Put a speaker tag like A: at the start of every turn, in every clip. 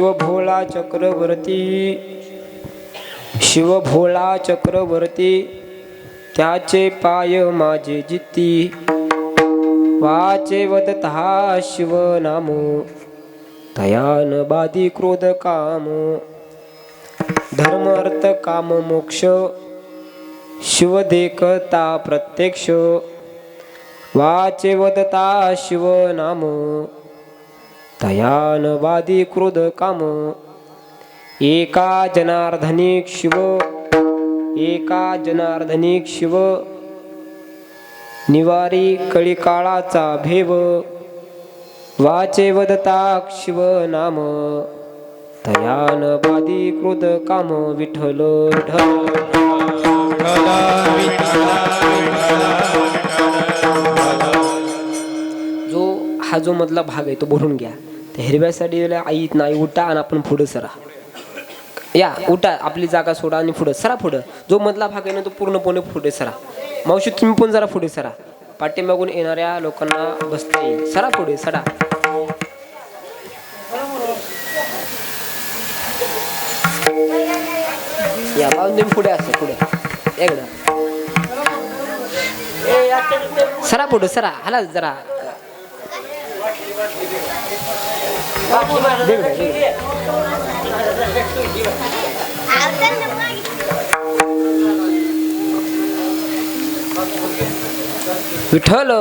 A: शिवभोळा चक्रवर्ती, शिवभोळा चक्रवर्ती, त्याचे पाय माझे जिती, वाचे वदता शिव नाम, तयान बाधी क्रोध काम, धर्म अर्थ काम मोक्ष, शिव देखता प्रत्यक्ष, वाचे वदता शिव नाम, तयान बाधी क्रोध काम, एका जनार्दनिक शिव, एका जनार्दनिक शिव, निवारी कळिकाळाचा भेव, वाचे वदता शिव नाम, तयान बाधी क्रोध काम, विठ्ठल हा जो मधला भाग आहे तो बोलून घ्या. त्या हिरव्या साडीला आई नाही उठा आणि आपण पुढे सरा, या उठा, आपली जागा सोडा आणि पुढे सरा. पुढं जो मधला भाग आहे ना तो पूर्णपणे पुढे सरा. मावशी तुम्ही पण जरा पुढे सरा, पाठीमागून येणाऱ्या लोकांना बसता येईल. सरा पुढे सरा. या बाजून तुम्ही पुढे असता, पुढे एकदा सरा, पुढे सरा. हाला जरा विठ्ठल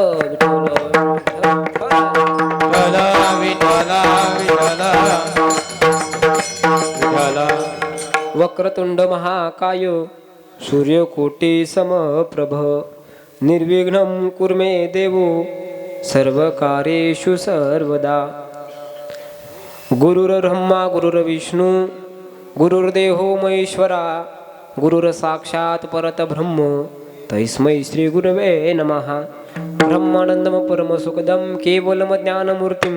A: वक्रतुंड महाकाय सूर्यकोटी समप्रभ निर्विघ्नं कुर्मे देवो सर्वकार्येषु सर्वदा. गुरुर्ब्रह्मा गुरुर्विष्णू गुरुर्देहो महेश्वरा गुरुर्साक्षात् परतब्रह्म तस्मै श्री गुरवे नमः. ब्रह्मानन्दं परमसुखदं केवलं ज्ञानमूर्तिं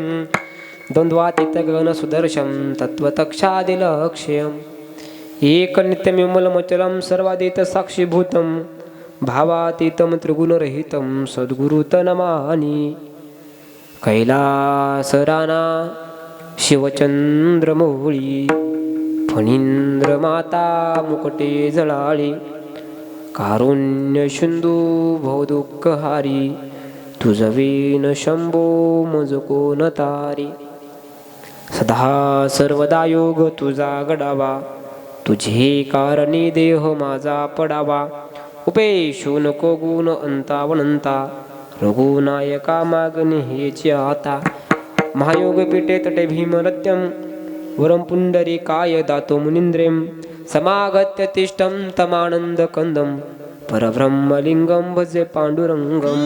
A: द्वन्द्वातीतगगनसुदर्शं तत्त्वतक्षादिलक्ष्यम् एकनित्यमिमलमचलं सर्वादितसाक्षिभूतं भावातीतं त्रिगुणरहितं सद्गुरुतनमानि. कैलासराना शिवचंद्रमौळी फणींद्रमाता मुकटे जळाळी कारुण्य सिंधू भवदुःखहारी तुझवीन शंभो मज कोण तारी. सदा सर्वदा योग तुझा घडावा तुझे कारणी देह माझा पडावा. उपेशू नको गुण अंतावनंता रघुनायका मागणी हेची आता. महायोग पीठे तटे भीमरत्यं वरं पुंडरीकाय दातो मुनींद्रें समागत्य तिष्ठं तमानंद कंदं परब्रह्मलिंगं भजे पांडुरंगं.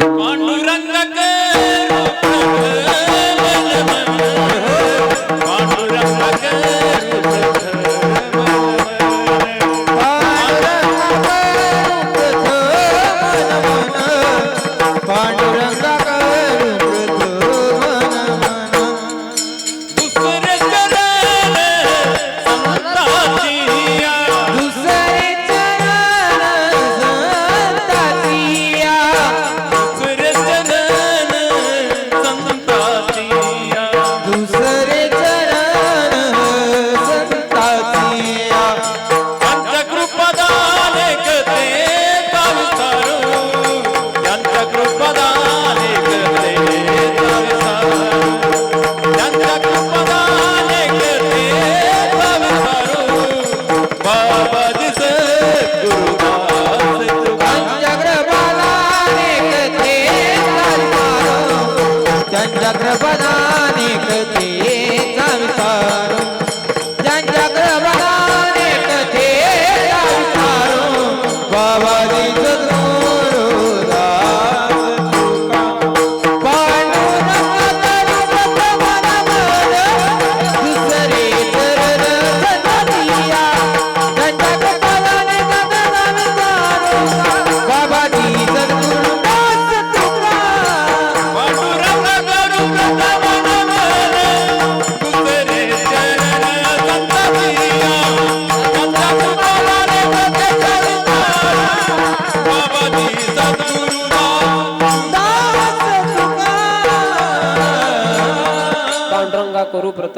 B: Bye.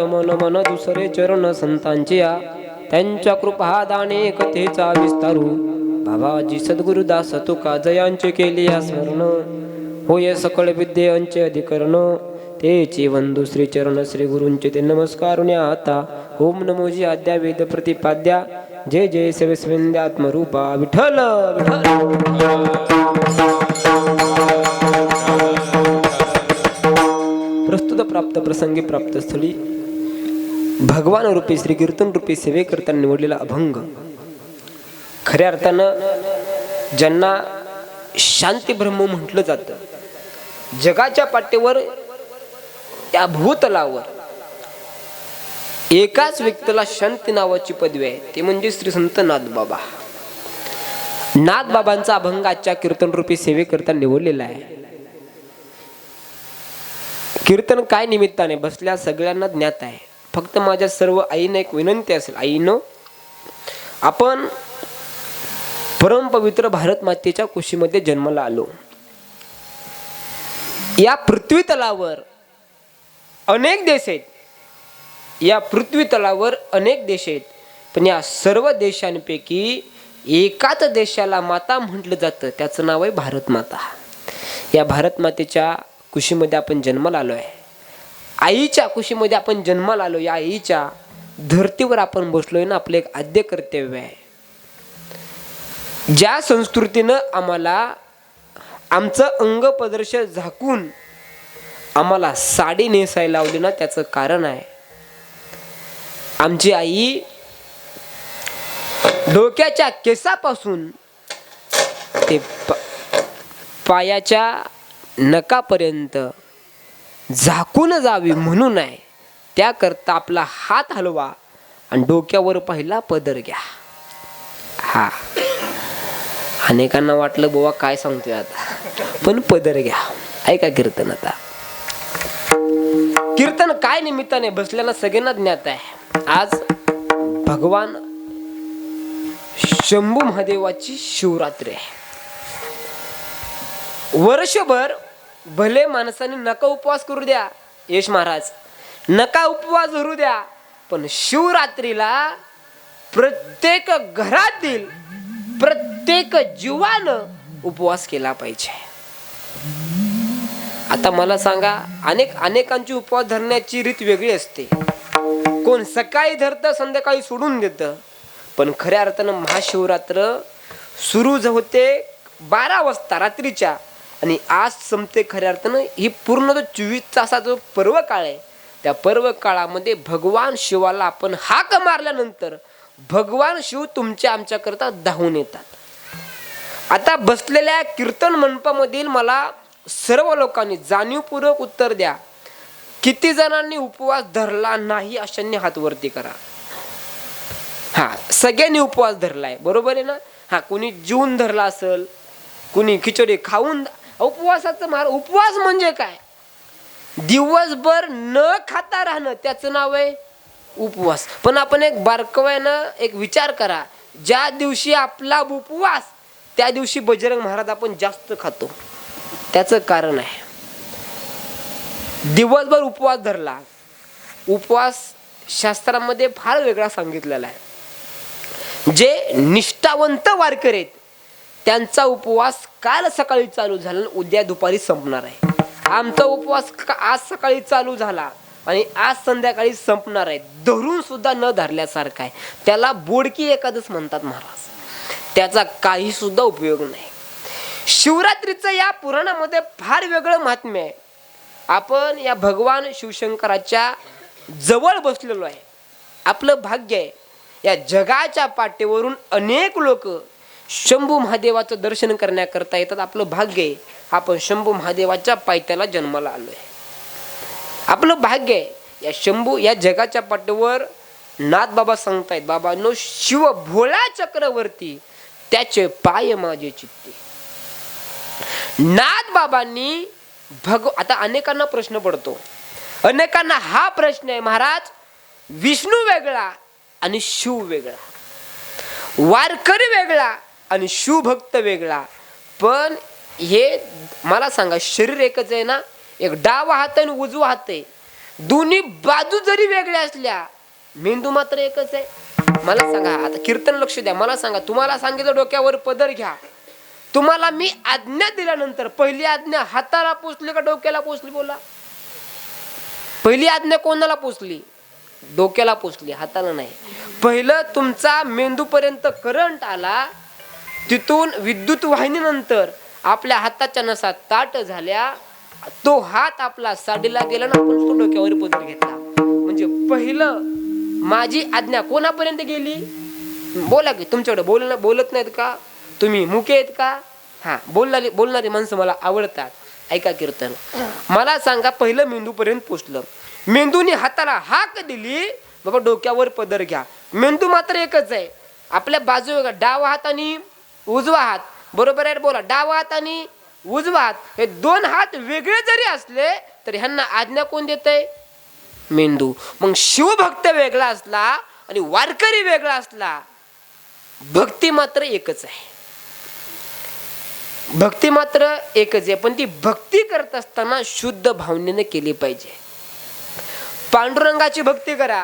A: मन मन दुसरे चरण संतांचे या, त्यांच्या कृपा दाने कथेचा विस्तारू, बाबाजी सद्गुरुदास तुका जयांचे केले या स्मरण, होय सकळ विद्येचे अधिकरण, तेची वंदू श्री चरण श्री गुरूंचे ते नमस्कारुण्या आता, ओम नमोजी आद्या वेद प्रतिपाद्या, जय जय सेवेस्वेंद्यात्मरूपा विठ्ठल विठ्ठल. प्रस्तुत प्राप्त प्रसंगी प्राप्त स्थळी भगवान रूपी श्री कीर्तन रूपी सेवे करता निवडलेला अभंग, खऱ्या अर्थानं ज्यांना शांती ब्रह्म म्हटलं जातं, जगाच्या पाठीवर या भूतलावर एकाच व्यक्तीला शांती नावाची पदवी आहे, ते म्हणजे श्री संत नाथबाबा. नाथबाबांचा अभंग आजच्या कीर्तन रूपी सेवे करता निवडलेला आहे. कीर्तन काय निमित्ताने बसल्या सगळ्यांना ज्ञात आहे. फक्त माझ्या सर्व आईनं एक विनंती असेल, आईनो आपण परमपवित्र भारत मातेच्या कुशीमध्ये जन्माला आलो. या पृथ्वी तलावर अनेक देश आहेत, या पृथ्वी तलावर अनेक देश आहेत, पण या सर्व देशांपैकी एकाच देशाला माता म्हटलं जातं, त्याचं नाव आहे भारत माता. या भारत मातेच्या कुशीमध्ये आपण जन्माला आलो आहे. आईच्या कुशीमध्ये आपण जन्माला आलो. या आईच्या धर्तीवर आपण बसलोय ना, आपलं एक आद्य कर्तव्य आहे. ज्या संस्कृतीनं आम्हाला आमचं अंग प्रदर्शन झाकून आम्हाला साडी नेसायला लावली ना, त्याचं कारण आहे आमची आई डोक्याच्या केसापासून ते पायाच्या नकापर्यंत झाकून जावी म्हणून आहे. त्याकरता आपला हात हलवा आणि डोक्यावर पहिला पदर घ्या. हा, अनेकांना वाटलं बोवा काय सांगतोय आता, पण पदर घ्या. ऐका कीर्तन. आता कीर्तन काय निमित्ताने बसल्यानं सगळ्यांना ज्ञात आहे. आज भगवान शंभू महादेवाची शिवरात्री आहे. वर्षभर भले माणसाने नका उपवास करू द्या, यश महाराज नका उपवास धरू द्या, पण शिवरात्रीला प्रत्येक घरातील प्रत्येक जीवानं उपवास केला पाहिजे. आता मला सांगा, अनेकांची उपवास धरण्याची रीत वेगळी असते. कोण सकाळी धरतं, संध्याकाळी सोडून देतं. पण खऱ्या अर्थानं महाशिवरात्र सुरू होते 12 वाजता रात्रीच्या आणि आज संपते खऱ्या अर्थानं. ही पूर्ण जो 24 तासाचा जो पर्व काळ आहे, त्या पर्व काळामध्ये भगवान शिवाला आपण हाक मारल्यानंतर भगवान शिव तुमच्या आमच्याकरता धावून येतात. आता बसलेल्या कीर्तन मंडपामधील मला सर्व लोकांनी जाणीवपूर्वक उत्तर द्या, किती जणांनी उपवास धरला नाही अशांनी हात वरती करा. हा, सगळ्यांनी उपवास धरलाय, बरोबर आहे ना. हा, कुणी जीवन धरला असेल, कुणी खिचडी खाऊन. उपवासाचं उपवास म्हणजे काय? दिवसभर न खाता राहणं, त्याचं नाव आहे उपवास. पण आपण एक बारकाव्यानं एक विचार करा, ज्या दिवशी आपला उपवास त्या दिवशी बजरंग महाराज आपण जास्त खातो. त्याचं कारण आहे, दिवसभर उपवास धरला. उपवास शास्त्रामध्ये फार वेगळा सांगितलेला आहे. जे निष्ठावंत वारकरी आहेत त्यांचा उपवास काल सकाळी चालू झाला, उद्या दुपारी संपणार आहे. आमचा उपवास आज सकाळी चालू झाला आणि आज संध्याकाळी संपणार आहे. धरून सुद्धा न धरल्यासारखा आहे. त्याला बोडकी एकादश म्हणतात महाराज. त्याचा काही सुद्धा उपयोग नाही. शिवरात्रीचं या पुराणामध्ये फार वेगळं महात्म्य आहे. आपण या भगवान शिवशंकराच्या जवळ बसलेलो आहे. आपलं भाग्य आहे. या जगाच्या पाठीवरून अनेक लोक शंभू महादेवाचं दर्शन करण्याकरता येतात. आपलं भाग्य आहे, आपण शंभू महादेवाच्या पायथ्याला जन्माला आलोय. आपलं भाग्य आहे. या शंभू या जगाच्या पाठीवर नाथबाबा सांगतायत, बाबांनो शिव भोळा चक्रवर्ती त्याचे पाय माझे चित्ते. नाथबाबांनी आता अनेकांना प्रश्न पडतो, अनेकांना हा प्रश्न आहे, महाराज विष्णू वेगळा आणि शिव वेगळा, वारकरी वेगळा आणि शिवभक्त वेगळा. पण हे मला सांगा, शरीर एकच आहे ना? एक डावा हात आणि उजवा हात आहे. दोन्ही बाजू जरी वेगळ्या असल्या मेंदू मात्र एकच आहे. मला सांगा, आता कीर्तन लक्ष द्या, मला सांगा, तुम्हाला सांगितलं डोक्यावर पदर घ्या, तुम्हाला मी आज्ञा दिल्यानंतर पहिली आज्ञा हाताला पोचली का डोक्याला पोचली? बोला. पहिली आज्ञा कोणाला पोचली? डोक्याला पोचली, हाताला नाही. पहिलं तुमचा मेंदूपर्यंत करंट आला, तिथून विद्युत वाहिनीनंतर आपल्या हाताच्या नसा ताट झाल्या, तो हात आपला साडीला गेला ना, आपण तो डोक्यावर पदर घेतला. म्हणजे पहिलं माझी आज्ञा कोणापर्यंत गेली? बोला की, तुमच्याकडे बोलत नाहीत का? तुम्ही मुके आहेत का? हा, बोलणारी माणसं मला आवडतात. ऐका कीर्तन. मला सांगा, पहिलं मेंदूपर्यंत पोचलं, मेंदूने हाताला हाक दिली, बाबा डोक्यावर पदर घ्या. मेंदू मात्र एकच आहे. आपल्या बाजू डावा हात आणि उजवा हात, बरोबर आहे? बोला. डावा हात आणि उजवा हात, हे दोन हात वेगळे जरी असले तरी ह्यांना आज्ञा कोण देतंय? मेंदू. मग शिवभक्त वेगळा असला आणि वारकरी वेगळा असला, भक्ती मात्र एकच आहे. भक्ती मात्र एकच आहे, पण ती भक्ती करत असताना शुद्ध भावनेने केली पाहिजे. पांडुरंगाची भक्ती करा,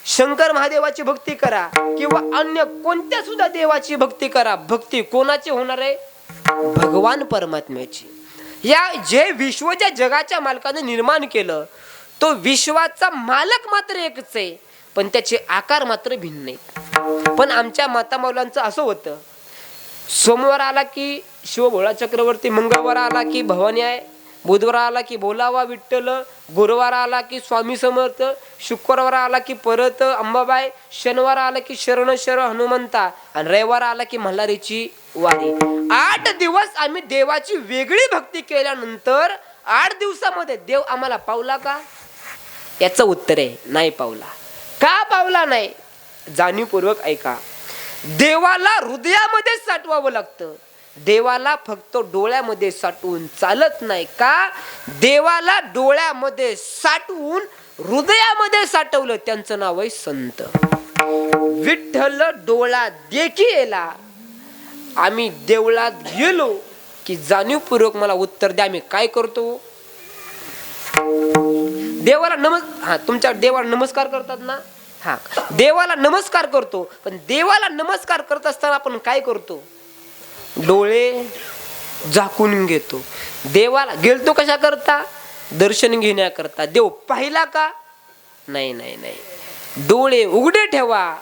A: शंकर महादेवाची भक्ती करा, किंवा अन्य कोणत्या सुद्धा देवाची भक्ती करा, भक्ती कोणाची होणार आहे? भगवान परमात्म्याची. या जे विश्वच्या जगाच्या मालकाने निर्माण केलं, तो विश्वाचा मालक मात्र एकच आहे, पण त्याचे आकार मात्र भिन्न आहेत. पण आमच्या मातामौलांचं असं होतं, सोमवार आला की शिवभोळा चक्रवर्ती, मंगळवार आला की भवानी आहे, बुधवार आला की बोलावा विठ्ठल, गुरुवार आला की स्वामी समर्थ, शुक्रवार आला की परत अंबाबाई, शनिवार आला की शरण हनुमंता, आणि रविवार आला की मल्हारीची वारी. 8 दिवस आम्ही देवाची वेगळी भक्ती केल्यानंतर 8 दिवसामध्ये देव आम्हाला पावला का? याचं उत्तर आहे, नाही पावला. का पावला नाही? जाणीवपूर्वक ऐका. देवाला हृदयामध्ये साठवावं लागतं. देवाला फक्त डोळ्यामध्ये साठवून चालत नाही. का? देवाला डोळ्यामध्ये साठवून हृदयामध्ये साठवलं, त्यांचं नाव आहे संत. विठ्ठल डोळा देखी येला. आम्ही देवळात गेलो की जाणीवपूर्वक मला उत्तर द्या, मी काय करतो? देवाला तुमच्या देवाला नमस्कार करतात ना? हा, देवाला नमस्कार करतो, पण देवाला नमस्कार करत असताना आपण काय करतो? डोळे झाकून घेतो. देवाला गेलतो कशा करता? दर्शन घेण्याकरता. देव पाहिला का? नाही नाही नाही. डोळे उघडे ठेवा,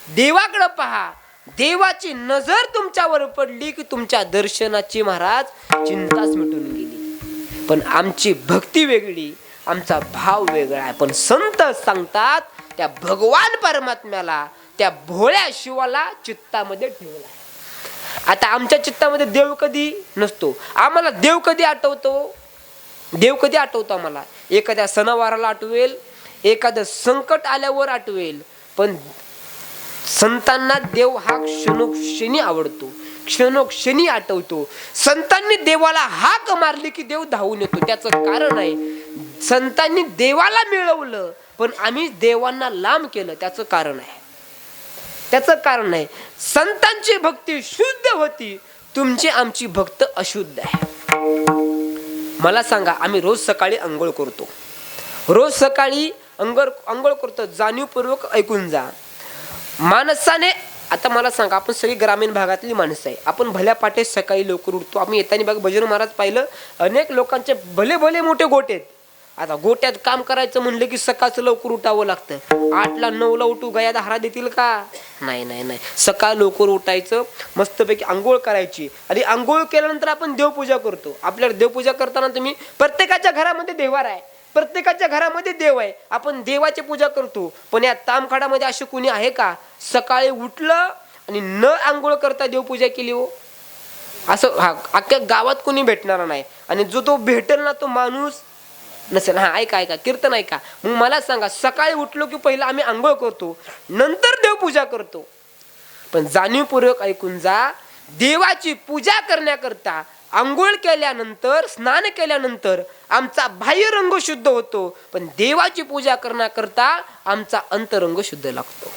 A: देवाकडे पहा. देवाची नजर तुमच्यावर पडली की तुमच्या दर्शनाची महाराज चिंताच मिटून गेली. पण आमची भक्ती वेगळी, आमचा भाव वेगळा आहे. पण संत सांगतात, त्या भगवान परमात्म्याला, त्या भोळ्या शिवाला चित्तामध्ये ठेवला. आता आमच्या चित्तामध्ये देव कधी नसतो. आम्हाला देव कधी आठवतो? देव कधी आठवतो आम्हाला? एखाद्या सणावाराला आठवेल, एखादं संकट आल्यावर आठवेल. पण संतांना देव हा क्षणोक्षणी आवडतो, क्षणोक्षणी आठवतो. संतांनी देवाला हाक मारली की देव धावून येतो. त्याचं कारण आहे, संतांनी देवाला मिळवलं पण आम्ही देवांना लांब केलं. त्याचं कारण आहे, त्याचं कारण आहे. संतांची भक्ती शुद्ध होती, तुमची आमची भक्त अशुद्ध आहे. मला सांगा, आम्ही रोज सकाळी अंघोळ करतो, रोज सकाळी अंघोळ करतो. जाणीवपूर्वक ऐकून जा. माणसाने, आता मला सांगा, आपण सगळी ग्रामीण भागातली माणसं आहे, आपण भल्या पाटे सकाळी लवकर उठतो. आम्ही येताना बघा भजन महाराज पाहिलं, अनेक लोकांचे भले भले मोठे गोटे आहेत. आता गोट्यात काम करायचं म्हणलं की सकाळचं लवकर उठावं लागतं. 8ला 9ला उठू, गया धारा देतील का? नाही नाही नाही. सकाळ लवकर उठायचं, मस्तपैकी आंघोळ करायची, आणि आंघोळ केल्यानंतर आपण देवपूजा करतो. आपल्याला देवपूजा करताना तुम्ही, प्रत्येकाच्या घरामध्ये देवार आहे, प्रत्येकाच्या घरामध्ये देव आहे, आपण देवाची पूजा करतो. पण या तामखाडामध्ये असे कुणी आहे का सकाळी उठलं आणि न आंघोळ करता देवपूजा केली? हो, असं अख्ख्या गावात कुणी भेटणार नाही. आणि जो तो भेटेल ना, तो माणूस नसेल. हा, ऐका ऐका कीर्तन ऐका. मग मला सांगा, सकाळी उठलो की पहिला आम्ही आंघोळ करतो, नंतर देवपूजा करतो. पण जाणीवपूर्वक ऐकून जा, देवाची पूजा करण्याकरता आंघोळ केल्यानंतर, स्नान केल्यानंतर आमचा बाह्य रंग शुद्ध होतो, पण देवाची पूजा करण्याकरता आमचा अंतरंग शुद्ध लागतो.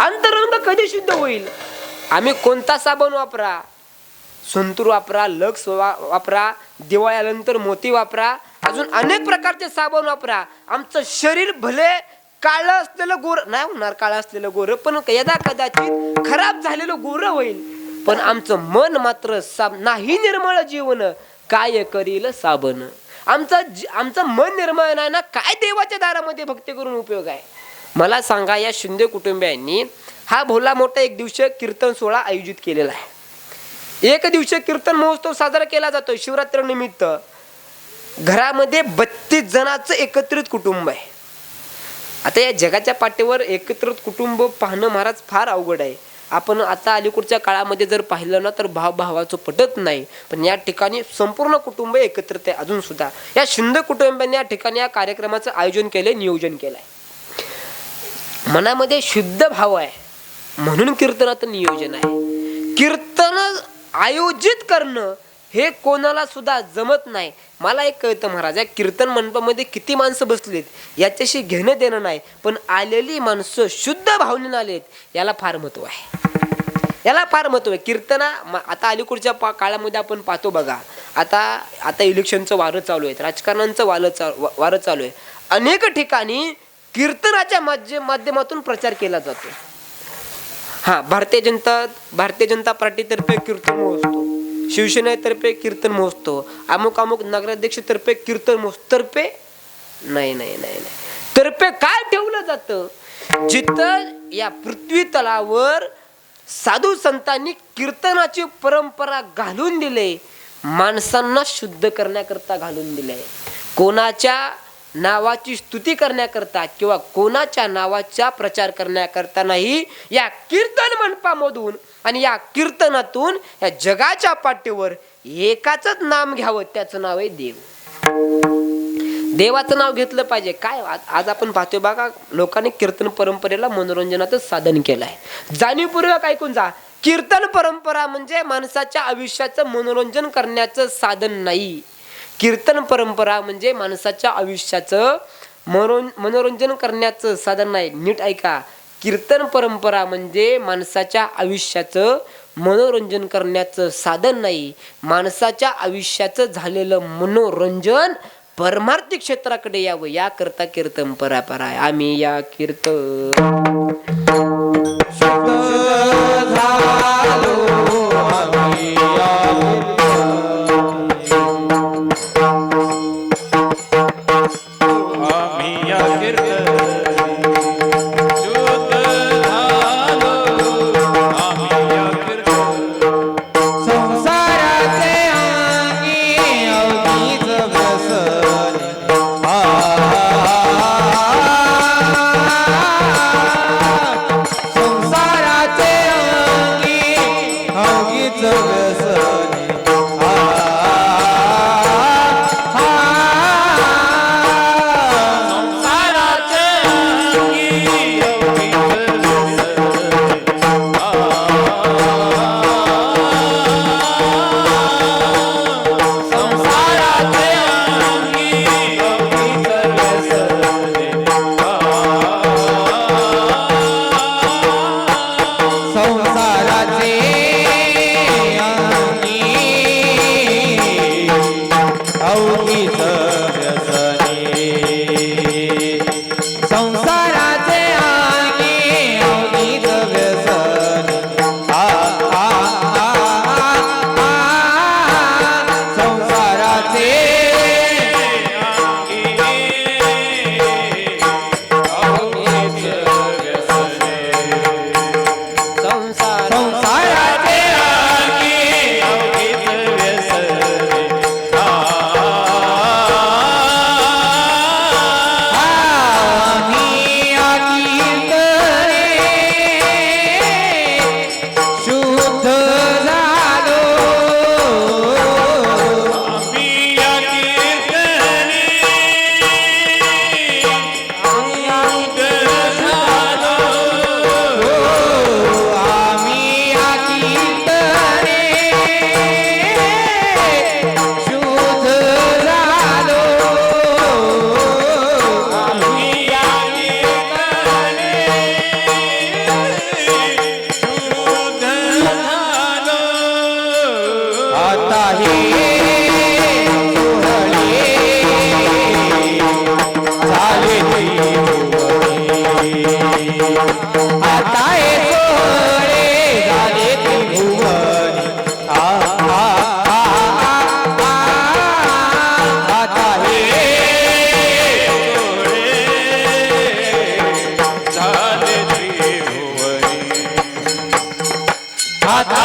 A: अंतरंग कधी शुद्ध होईल? आम्ही कोणता साबण वापरा, संतूर वापरा, लक्स वापरा, दिवाळीनंतर मोती वापरा, अजून अनेक प्रकारचे साबण वापरा. आमचं शरीर भले काळं असलेलं गोर नाही होणार, काळं असलेलं गोर पण यदा कदाचित खराब झालेलं गोर होईल, पण आमचं मन मात्र नाही निर्मळ जीवन काय करील साबण. आमचं मन निर्मळ नाही ना, काय देवाच्या दारामध्ये भक्ती करून उपयोग आहे. मला सांगा, या शिंदे कुटुंबियांनी हा भोला मोठा एक दिवसीय कीर्तन सोहळा आयोजित केलेला आहे. एक दिवसीय कीर्तन महोत्सव साजरा केला जातो शिवरात्री निमित्त. घरामध्ये 32 जणांचं एकत्रित कुटुंब आहे. आता या जगाच्या पाठीवर एकत्रित कुटुंब पाहणं महाराज फार अवघड आहे. आपण आता अलीकडच्या काळामध्ये जर पाहिलं ना तर भावाचं पटत नाही, पण या ठिकाणी संपूर्ण कुटुंब एकत्रित आहे. अजून सुद्धा या शिंदे कुटुंबांनी या ठिकाणी या कार्यक्रमाचं आयोजन केलंय, नियोजन केलंय. मनामध्ये शुद्ध भाव आहे म्हणून कीर्तनाचं नियोजन आहे. कीर्तन आयोजित करणं हे कोणाला सुद्धा जमत नाही. मला एक कळतं महाराज, या कीर्तन मंडपामध्ये किती माणसं बसलीत याच्याशी घेणं देणं नाही, पण आलेली माणसं शुद्ध भावनेनं आलेत याला फार महत्व आहे. याला फार महत्व आहे. कीर्तना आता अलीकडच्या काळामध्ये आपण पाहतो बघा, आता इलेक्शनचं वारं चालू आहे, राजकारणाचं वारं चालू आहे. अनेक ठिकाणी कीर्तनाच्या माध्यमातून प्रचार केला जातो. भारतीय जनता पार्टीतर्फे कीर्तन महोत्सव, शिवसेनेतर्फे कीर्तन महोत्सव, अमुक नगराध्यक्षतर्फे कीर्तन महोत्सव. नाही तर्फे काय ठेवलं जातं? जिथं या पृथ्वी तलावर साधू संतांनी कीर्तनाची परंपरा घालून दिले, माणसांना शुद्ध करण्याकरता घालून दिले. कोणाच्या नावाची स्तुती करण्याकरता किंवा कोणाच्या नावाचा प्रचार करण्याकरता नाही. या कीर्तन मंडपामधून आणि या कीर्तनातून या जगाच्या पाठीवर एकाच नाम घ्यावं, त्याचं नाव आहे देव. देवाचं नाव घेतलं पाहिजे. काय आज आपण पाहतोय बघा, लोकांनी कीर्तन परंपरेला मनोरंजनाचं साधन केलं आहे. जाणीवपूर्वक ऐकून जा, कीर्तन परंपरा म्हणजे माणसाच्या आयुष्याचं मनोरंजन करण्याचं साधन नाही. कीर्तन परंपरा म्हणजे माणसाच्या आयुष्याचं मनोरंजन करण्याचं साधन नाही. नीट ऐका, कीर्तन परंपरा म्हणजे माणसाच्या आयुष्याचं मनोरंजन करण्याचं साधन नाही. माणसाच्या आयुष्याचं झालेलं मनोरंजन परमार्थिक क्षेत्राकडे यावं याकरता कीर्तन परंपरा आहे. आम्ही या आता हे संसाराच्या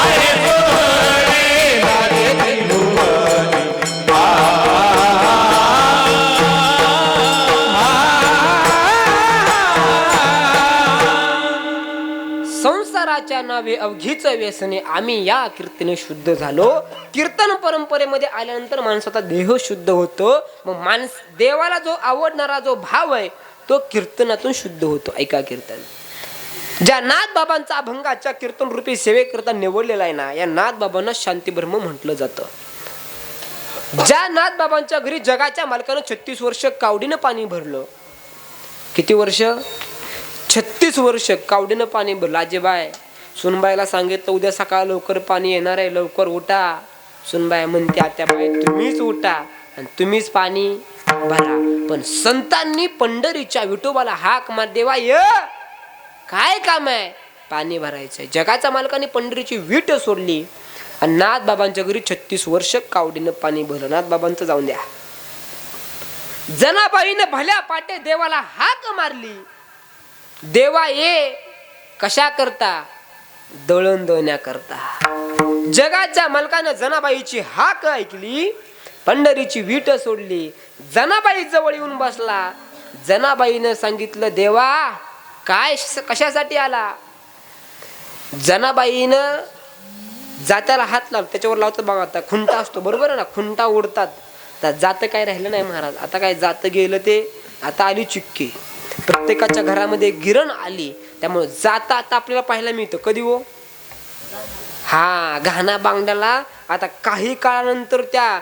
A: नावे अवघीच व्यसने आम्ही या कीर्तने शुद्ध झालो. कीर्तन परंपरेमध्ये आल्यानंतर माणसाचा देह शुद्ध होतो. मग देवाला जो आवडणारा जो भाव आहे तो कीर्तनातून शुद्ध होतो. ऐका कीर्तन. ज्या नाथ बाबांचा अभंगाच्या कीर्तन रूपी सेवेकरता निवडलेला आहे ना, या नाथ बाबांना शांती ब्रह्म म्हटलं जातं. ज्या नाथ बाबांच्या घरी जगाच्या मालकानं 36 वर्ष कावडीनं पाणी भरलं. किती वर्ष? 36 वर्ष कावडीनं पाणी भरलं. आजीबाई सुनबाईला सांगितलं उद्या सकाळ लवकर पाणी येणार आहे, लवकर उठा. सुनबाई म्हणते आत्याबाई तुम्हीच उठा आणि तुम्हीच पाणी भरा. पण संतांनी पंढरीच्या विठोबाला हाक मार, देवा य काय काम आहे? पाणी भरायचंय. जगाच्या मालकाने पंढरीची वीट सोडली आणि नाथ बाबांच्या घरी 36 वर्ष कावडीनं पाणी भरलं. नाथ बाबांचं जाऊन द्या. जनाबाईनं भल्या पाटे देवाला हाक मारली, देवा ये कशा करता? दळण दळण्याकरता. जगाच्या मालकानं जनाबाईची हाक ऐकली, पंढरीची वीट सोडली. जनाबाई जवळ येऊन बसला. जनाबाईनं सांगितलं देवा काय कशासाठी आला? जनाबाईनं जात्याला हात लावला. त्याच्यावर लावतो बघा, आता खुंटा असतो बरोबर आहे ना, खुंटा ओढतात. तर जातं काय राहिलं नाही महाराज. आता काय जातं गेलं ते. आता आली चिक्की. प्रत्येकाच्या घरामध्ये गिरण आली. त्यामुळे जाता आता आपल्याला पाहायला मिळतं. कधी हो? हा घाणा बांगड्याला आता काही काळानंतर त्या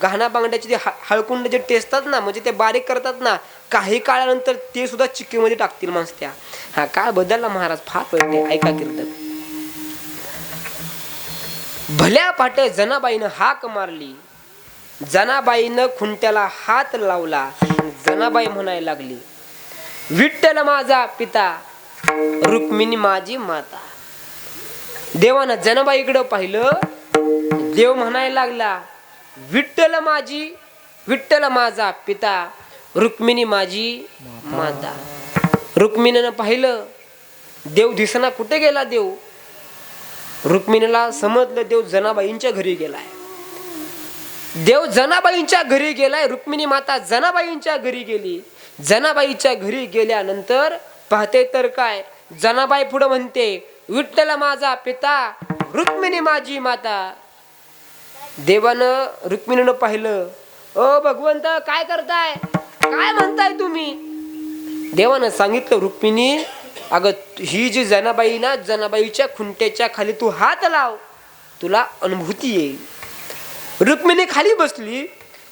A: घाणा बांगड्याचे जे हळकुंड जे टेचतात ना, म्हणजे ते बारीक करतात ना, काही काळानंतर ते सुद्धा चिक्कीमध्ये टाकतील माणसं त्या. हा काळ बदलला महाराज, फार पडले. ऐका कीर्तन. भल्या पाटे जनाबाईनं हाक मारली. जनाबाईनं खुंट्याला हात लावला. जनाबाई म्हणायला लागली विठ्ठल माझा पिता, रुक्मिणी माझी माता. देवानं जनाबाईकडं पाहिलं. देव म्हणायला लागला विठ्ठल माझा पिता, रुक्मिणी माझी माता. रुक्मिणीनं पाहिलं. देव दिसना, कुठे गेला देव? रुक्मिणीला समजलं देव जनाबाईंच्या घरी गेलाय. देव जनाबाईंच्या घरी गेलाय. रुक्मिणी माता जनाबाईंच्या घरी गेली. जनाबाईच्या घरी गेल्यानंतर पाहते तर काय, जनाबाई पुढे म्हणते विठ्ठल माझा पिता, रुक्मिणी माझी माता. देवानं रुक्मिणीनं पाहिलं. ओ भगवंत काय करताय? काय म्हणताय तुम्ही? देवानं सांगितलं रुक्मिणी अगं ही जी जनाबाई ना, जनाबाईच्या खुंट्याच्या खाली तू हात लाव, तुला अनुभूती येईल. रुक्मिणी खाली बसली.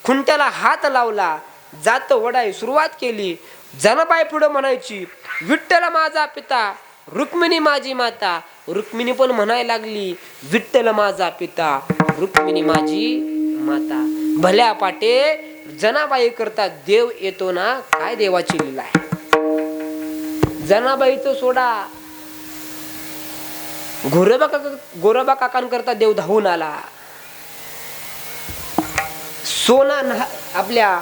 A: खुंट्याला हात लावला. जात वडाय सुरुवात केली. जनाबाई पुढे म्हणायची विठ्ठल माझा पिता, रुक्मिणी माझी माता. रुक्मिणी पण म्हणायला लागली विठ्ठल माझा पिता, रुक्मिणी माझी माता. भल्या पाटे जनाबाई करता देव येतो ना, काय देवाची लीला आहे. जनाबाईचं सोडा, गोरोबा काकांकरता देव धावून आला. आपल्या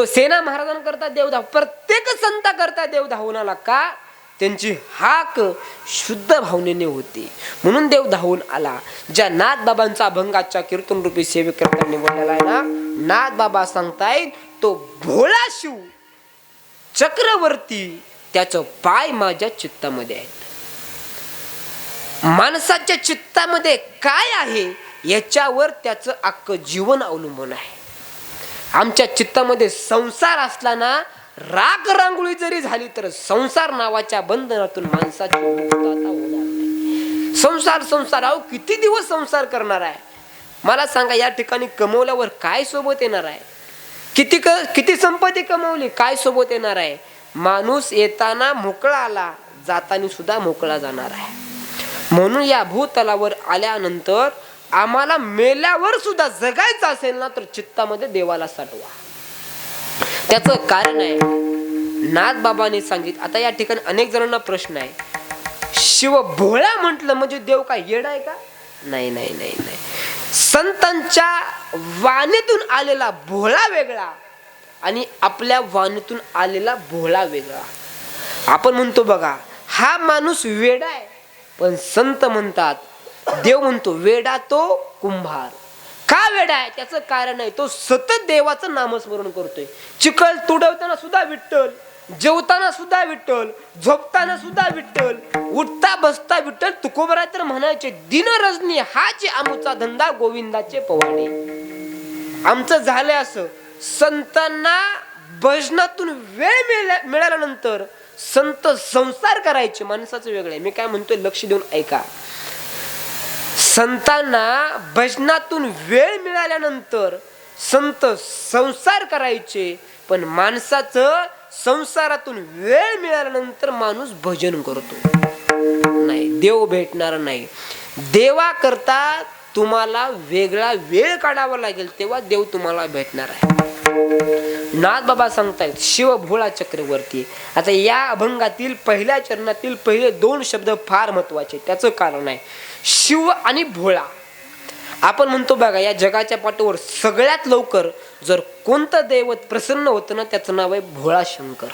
A: सेना महाराजांकरता देव धाव, प्रत्येक संता करता देव धावून आला. का? त्यांची हाक शुद्ध भावनेने होती म्हणून देव धावून आला. ज्या नाथ बाबांचा अभंगाच्या कीर्तन रूपी सेवेकरता निवडलेला आहे ना, नाथ बाबा सांगतायत तो भोळा शिव चक्रवर्ती, त्याचं पाय माझ्या चित्तामध्ये आहेत. माणसाच्या चित्तामध्ये काय आहे याच्यावर त्याचं अख्खं जीवन अवलंबून आहे. आमच्या चित्तामध्ये संसार असला ना, राग रांगोळी जरी झाली तर संसार नावाच्या बंधनातून माणसाची मुक्तता होणार नाही. संसार अहो किती दिवस संसार करणार आहे? मला सांगा, या ठिकाणी कमवल्यावर काय सोबत येणार आहे? किती संपत्ती कमवली, काय सोबत येणार आहे? माणूस येताना मोकळा आला, जाताना सुद्धा मोकळा जाणार आहे. म्हणून या भूतलावर आल्यानंतर आम्हाला मेल्यावर सुद्धा जगायचं असेल ना, तर चित्तामध्ये देवाला साठवा. त्याचं कारण आहे नाथ बाबांनी सांगितलं. आता या ठिकाणी अनेक जणांना प्रश्न आहे, शिव भोळा म्हटलं म्हणजे देव काय येडा आहे का? नाही नाही नाही नाही. संतांच्या वाणीतून आलेला भोळा वेगळा आणि आपल्या वाणीतून आलेला भोळा वेगळा. आपण म्हणतो बघा हा माणूस वेडा आहे, पण संत म्हणतात देव म्हणतो वेडा तो कुंभार. का वेडा आहे त्याचं कारण आहे, तो सतत देवाचं नामस्मरण करतोय. चिखल तुडवताना सुद्धा विठ्ठल, जेवताना सुद्धा विठ्ठल, झोपताना सुद्धा विठ्ठल, उठता बसता विठ्ठल. तुकोबराय तर म्हणायचे दिन रजनी हाच आमचा धंदा गोविंदाचे पवाडे. आमचं झालंय असं, संतांना भजनातून वेळ मिळाल्यानंतर संत संसार करायचे. माणसाचं वेगळं आहे, मी काय म्हणतोय लक्ष देऊन ऐका. संतांना भजनातून वेळ मिळाल्यानंतर संत संसार करायचे, पण माणसाचं संसारातून वेळ मिळाल्यानंतर माणूस भजन करतो. नाही, देव भेटणार नाही. देवा करता तुम्हाला वेगळा वेळ काढावा लागेल, तेव्हा देव तुम्हाला भेटणार आहे. नाथ बाबा सांगतायत शिव भोळा चक्रवर्ती. आता या अभंगातील पहिल्या चरणातील पहिले 2 शब्द फार महत्वाचे. त्याचं कारण आहे शिव आणि भोळा. आपण म्हणतो बघा, या जगाच्या पाठीवर सगळ्यात लवकर जर कोणतं दैवत प्रसन्न होतं ना, त्याचं नाव आहे भोळा शंकर.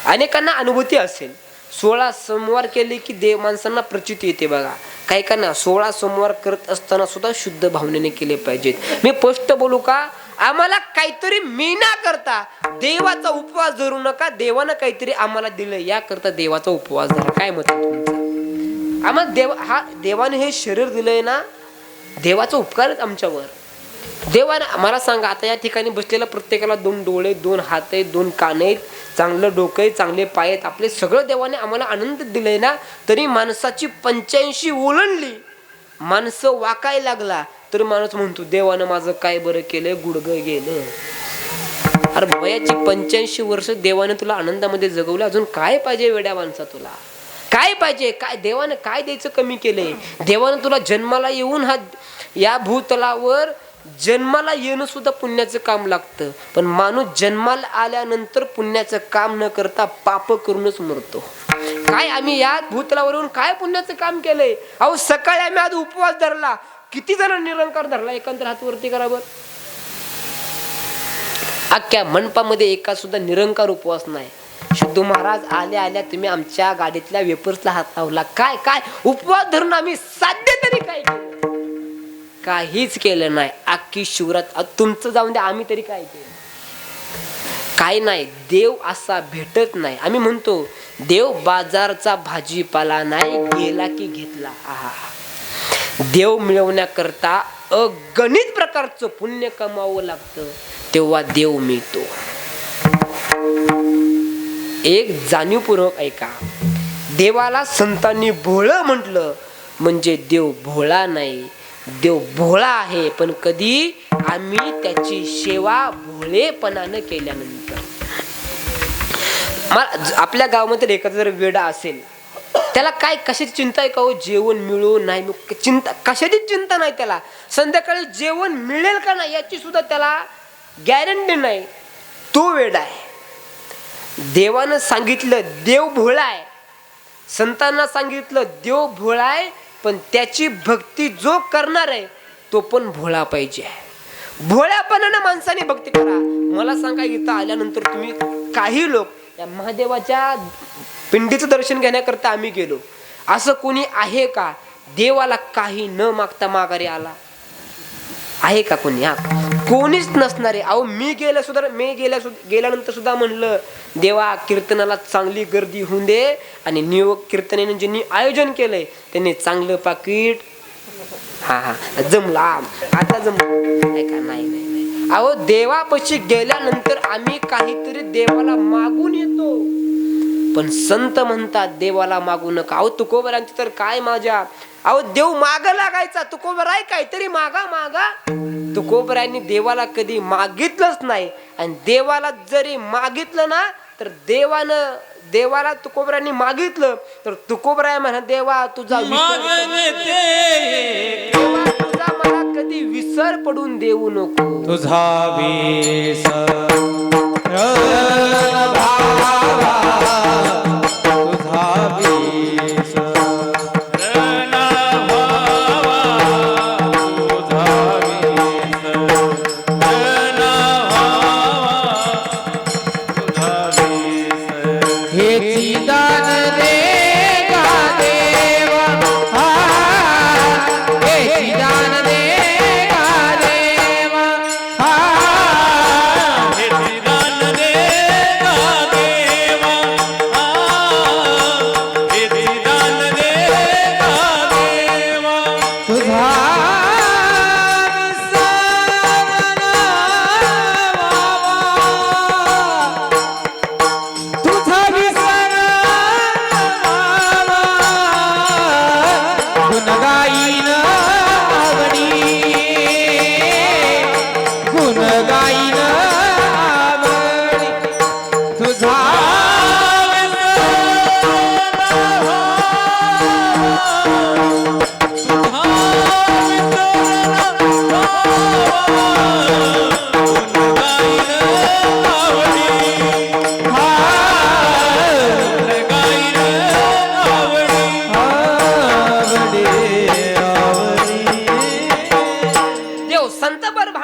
A: अनेकांना अनुभूती असेल, 16 सोमवार केले की देव माणसांना प्रचिती येते बघा. काही का 16 सोमवार करत असताना सुद्धा शुद्ध भावनेने केले पाहिजेत. मी स्पष्ट बोलू का, आम्हाला काहीतरी मीना करता देवाचा उपवास धरू नका. देवानं काहीतरी आम्हाला दिलं, या करता देवाचा उपवास धरा. काय मत आहे तुमचं? आम्हाला देवाने हे शरीर दिलंय ना, देवाचा उपकार आहेत आमच्यावर. देवानं मला सांगा, आता या ठिकाणी बसलेल्या प्रत्येकाला 2 डोळे, 2 हात आहेत, 2 कान आहेत, चांगलं डोकं आहे, चांगले पाय आहेत. आपले सगळं देवाने आम्हाला आनंद दिलाय ना. तरी माणसाची 85 ओलांडली, माणसं वाकाय लागला, तर माणूस म्हणतो देवानं माझं काय बरं केलंय, गुडघं गेलं. अरे वयाची 85 वर्ष देवाने तुला आनंदामध्ये जगवलं, अजून काय पाहिजे वेड्या माणसा? तुला काय पाहिजे? काय देवानं काय द्यायचं कमी केलंय? देवानं तुला जन्माला येऊन या भूतलावर जन्माला येणं सुद्धा पुण्याचं काम लागतं, पण माणूस जन्माला आल्यानंतर पुण्याचं काम न करता पाप करूनच मरतो. काय आम्ही या भूतलावरून काय पुण्याचं काम केलंय? अहो सकाळी आम्ही आज उपवास धरला, किती जण निरंकार धरला? एकांतर हात वरती करा बर. अख्ख्या मंडपामध्ये एका सुद्धा निरंकार उपवास नाही. शुद्धू महाराज आल्या तुम्ही आमच्या गाडीतल्या वेपर्सला हात लावला. काय काय उपवास धरून आम्ही साध्य तरी काय केलं? काहीच केलं नाही. अख्खी शिवरात तुमचं जाऊन द्या, आम्ही तरी काय केलं? काय नाही. देव असा भेटत नाही. आम्ही म्हणतो देव बाजारचा भाजीपाला नाही, गेला की घेतला. देव मिळवण्याकरता अगणित प्रकारचं पुण्य कमावं लागतं, तेव्हा देव मिळतो. एक जाणीवपूर्वक ऐका, देवाला संतांनी भोळं म्हटलं म्हणजे देव भोळा नाही, देव भोळा आहे. पण कधी? आम्ही त्याची सेवा भोळेपणानं केल्यानंतर. आपल्या गावामध्ये एखादा जर वेडा असेल, त्याला काय कशाची चिंता आहे का हो? जेवण मिळू नाही चिंता, कशाची चिंता नाही त्याला. संध्याकाळी जेवण मिळेल का नाही याची सुद्धा त्याला गॅरंटी नाही. तो वेडा आहे. देवानं सांगितलं देव भोळा आहे, संतांना सांगितलं देव भोळा आहे, पण त्याची भक्ती जो करणार आहे तो पण भोळा पाहिजे. भोळ्यापणानं माणसाने भक्ती करा. मला सांगा, इथं आल्यानंतर तुम्ही काही लोक या महादेवाच्या पिंडीचं दर्शन घेण्याकरता आम्ही गेलो, असं कोणी आहे का देवाला काही न मागता माघारी आला? आहे का कोणी? कोणीच नसणारे. अहो मी गेल्यानंतर सुद्धा म्हणलं देवा कीर्तनाला चांगली गर्दी होऊन दे, आणि कीर्तनाने ज्यांनी आयोजन केलंय त्यांनी चांगलं पाकिट जमला, आता जमलं का? नाही. अहो देवापाशी गेल्यानंतर आम्ही काहीतरी देवाला मागून येतो, पण संत म्हणतात देवाला मागू नका. अहो तुकोबरांची तर काय माझ्या, अहो देव माग लागायचा. तुकोबराय काहीतरी मागा. तुकोबरायांनी देवाला कधी मागितलंच नाही, आणि देवाला जरी मागितलं ना तर देवाला तुकोबरायांनी मागितलं तर तुकोबराय म्हणा देवा तुझा मला कधी विसर पडून देऊ नको.
B: तुझा विसर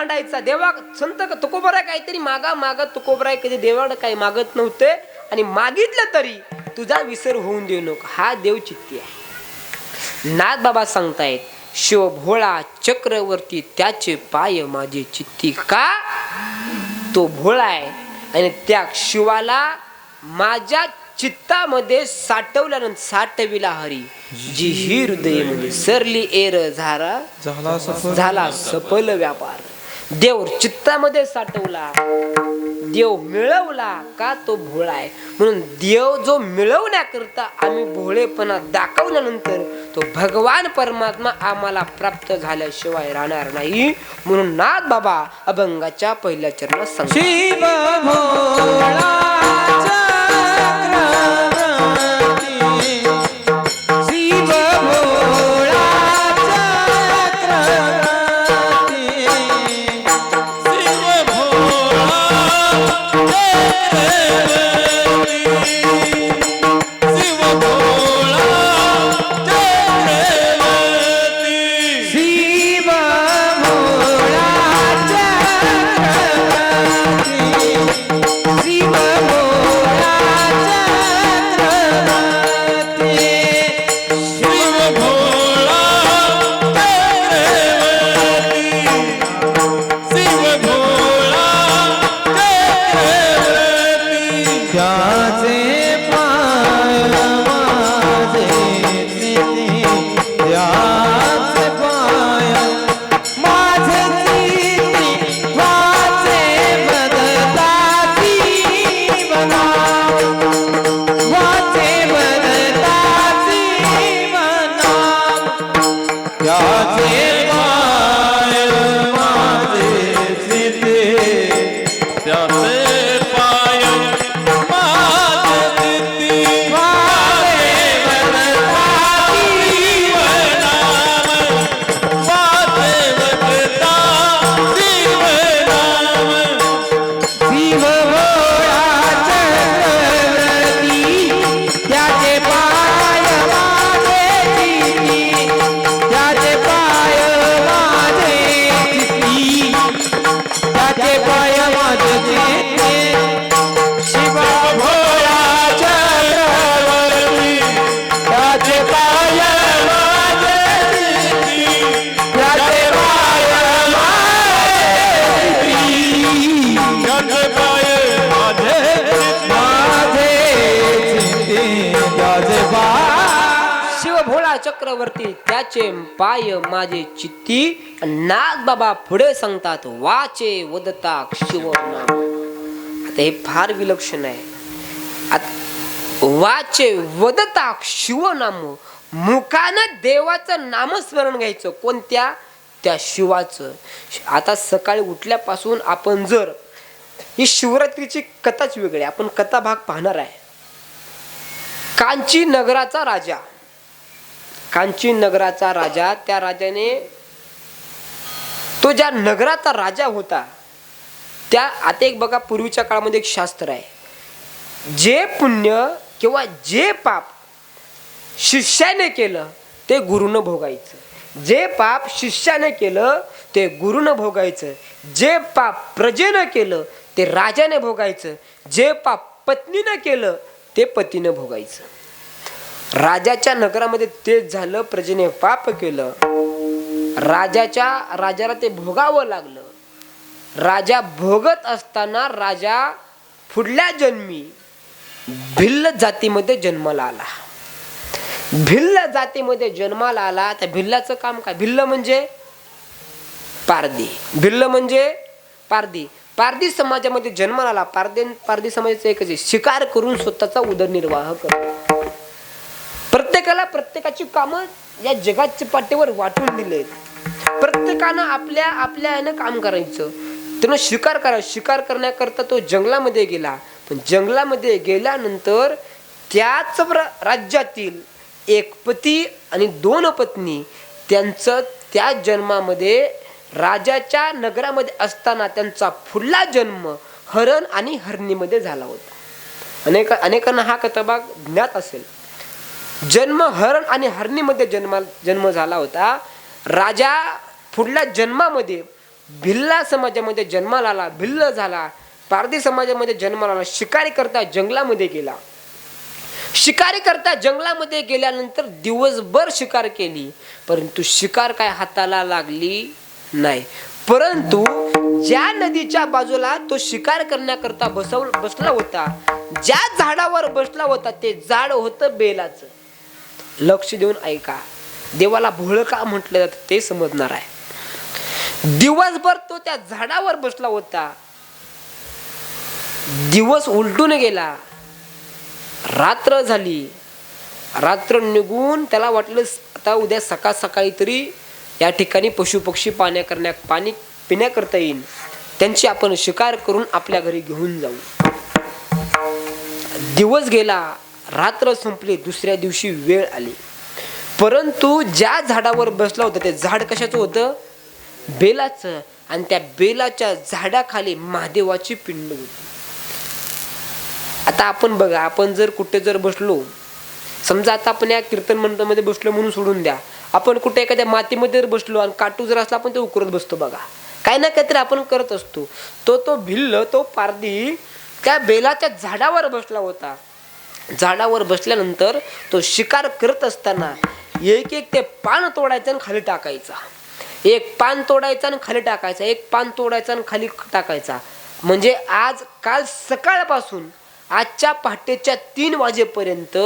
A: भांडायचा. देवा संत तुकोबराय काहीतरी मागा तुकोबराय कधी देवाकडे काही मागत नव्हते आणि मागितलं तरी तुझा विसर होऊन देऊ नको. हा देव चित्ती आहे. नाथ बाबा सांगतायत शिव भोळा चक्रवर्ती त्याचे पाय माझे चित्ती. का? तो भोळा आहे आणि त्या शिवाला माझ्या चित्तामध्ये साठविला हरी. जी ही हृदय म्हणजे सरली एर झाला सफल व्यापार. देव चित्तामध्ये साठवला, देव मिळवला. का? तो भोळा आहे. म्हणून देव जो मिळवण्याकरता आम्ही भोळेपणा दाखवल्यानंतर तो भगवान परमात्मा आम्हाला प्राप्त झाल्याशिवाय राहणार नाही. म्हणून नाथ बाबा अभंगाच्या पहिल्या चरणात सांगतात
B: शिव भोळा
A: चक्रवर्ती त्याचे पाय माझे चित्ती. नाथ बाबा पुढे सांगतात वाचे वदता शिव नाम. आता हे फार विलक्षण आहे. वाचे वदता शिव नाम. मुखानं देवाचं नामस्मरण घ्यायचं. कोणत्या? त्या शिवाचं. आता सकाळी उठल्यापासून आपण जर ही शिवरात्रीची कथाच वेगळी, आपण कथा भाग पाहणार आहे. कांची नगराचा राजा, कांची नगराचा राजा, त्या राजाने तो ज्या नगराचा राजा होता त्या, आता एक बघा पूर्वीच्या काळामध्ये एक शास्त्र आहे, जे पुण्य किंवा जे पाप शिष्याने केलं ते गुरुनं भोगायचं. जे पाप शिष्याने केलं ते गुरुनं भोगायचं. जे पाप प्रजेनं केलं ते राजाने भोगायचं. जे पाप पत्नीनं केलं ते पतीनं भोगायचं. राजाच्या नगरामध्ये तेच झालं. प्रजेने पाप केलं, राजाला ते भोगावं लागलं. राजा भोगत असताना राजा पुढल्या जन्मी भिल्ल जातीमध्ये जन्माला आला. भिल्ल जातीमध्ये जन्माला आला. त्या भिल्लाचं काम काय? भिल्ल म्हणजे पारधी. भिल्ल म्हणजे पारधी. पारधी समाजामध्ये जन्माला आला. पारधी समाजाचं एकच आहे, शिकार करून स्वतःचा उदरनिर्वाह करतो. प्रत्येकाला प्रत्येकाची कामं या जगाच्या पाठीवर वाटून दिले. प्रत्येकानं आपल्या ह्यानं काम करायचं. त्यानं शिकार करायचं. शिकार करण्याकरता तो जंगलामध्ये गेला. पण जंगलामध्ये गेल्यानंतर त्याच राज्यातील एक पती आणि 2 पत्नी, त्यांचं त्या जन्मामध्ये राजाच्या नगरामध्ये असताना त्यांचा पुढला जन्म हरण आणि हरणीमध्ये झाला होता. अनेकांना हा कथाभाग ज्ञात असेल. जन्म हरण आणि हरणीमध्ये जन्म झाला होता. राजा पुढल्या जन्मामध्ये भिल्ला समाजामध्ये जन्माला आला, भिल्ल झाला, पारधी समाजामध्ये जन्माला आला, शिकारी करता जंगलामध्ये गेला. शिकारी करता जंगलामध्ये गेल्यानंतर दिवसभर शिकार केली, परंतु शिकार काय हाताला लागली नाही. परंतु ज्या नदीच्या बाजूला तो शिकार करण्याकरता बसला होता, ज्या झाडावर बसला होता ते झाड होतं बेलाचं. लक्ष देऊन ऐका, देवाला भोळ का म्हटलं जातं ते समजणार आहे. दिवसभर तो त्या झाडावर बसला होता, दिवस उलटून गेला, रात्र झाली. रात्र निघून त्याला वाटलं आता उद्या सकाळ सकाळी तरी या ठिकाणी पशु पक्षी पाणी पिण्याकरता येईल, त्यांची आपण शिकार करून आपल्या घरी घेऊन जाऊ. दिवस गेला, रात्र संपली, दुसऱ्या दिवशी वेळ आली. परंतु ज्या झाडावर बसला होता ते झाड कशाचं होतं? बेलाचं. आणि त्या बेलाच्या झाडाखाली महादेवाची पिंड होती. आता आपण बघा, आपण जर कुठे जर बसलो, समजा आता आपण या कीर्तन मंडळामध्ये बसलो म्हणून सोडून द्या, आपण कुठे एखाद्या मातीमध्ये जर बसलो आणि काटू जर असला आपण ते उकरत बसतो बघा, काही ना काहीतरी आपण करत असतो. तो भिल्ल, तो पारधी त्या बेलाच्या झाडावर बसला होता. झाडावर बसल्यानंतर तो शिकार करत असताना एक एक ते पान तोडायचं आणि खाली टाकायचा, एक पान तोडायचा आणि खाली टाकायचा, एक पान तोडायचा आणि खाली टाकायचा. म्हणजे काल सकाळपासून आजच्या पहाटेच्या 3 वाजेपर्यंत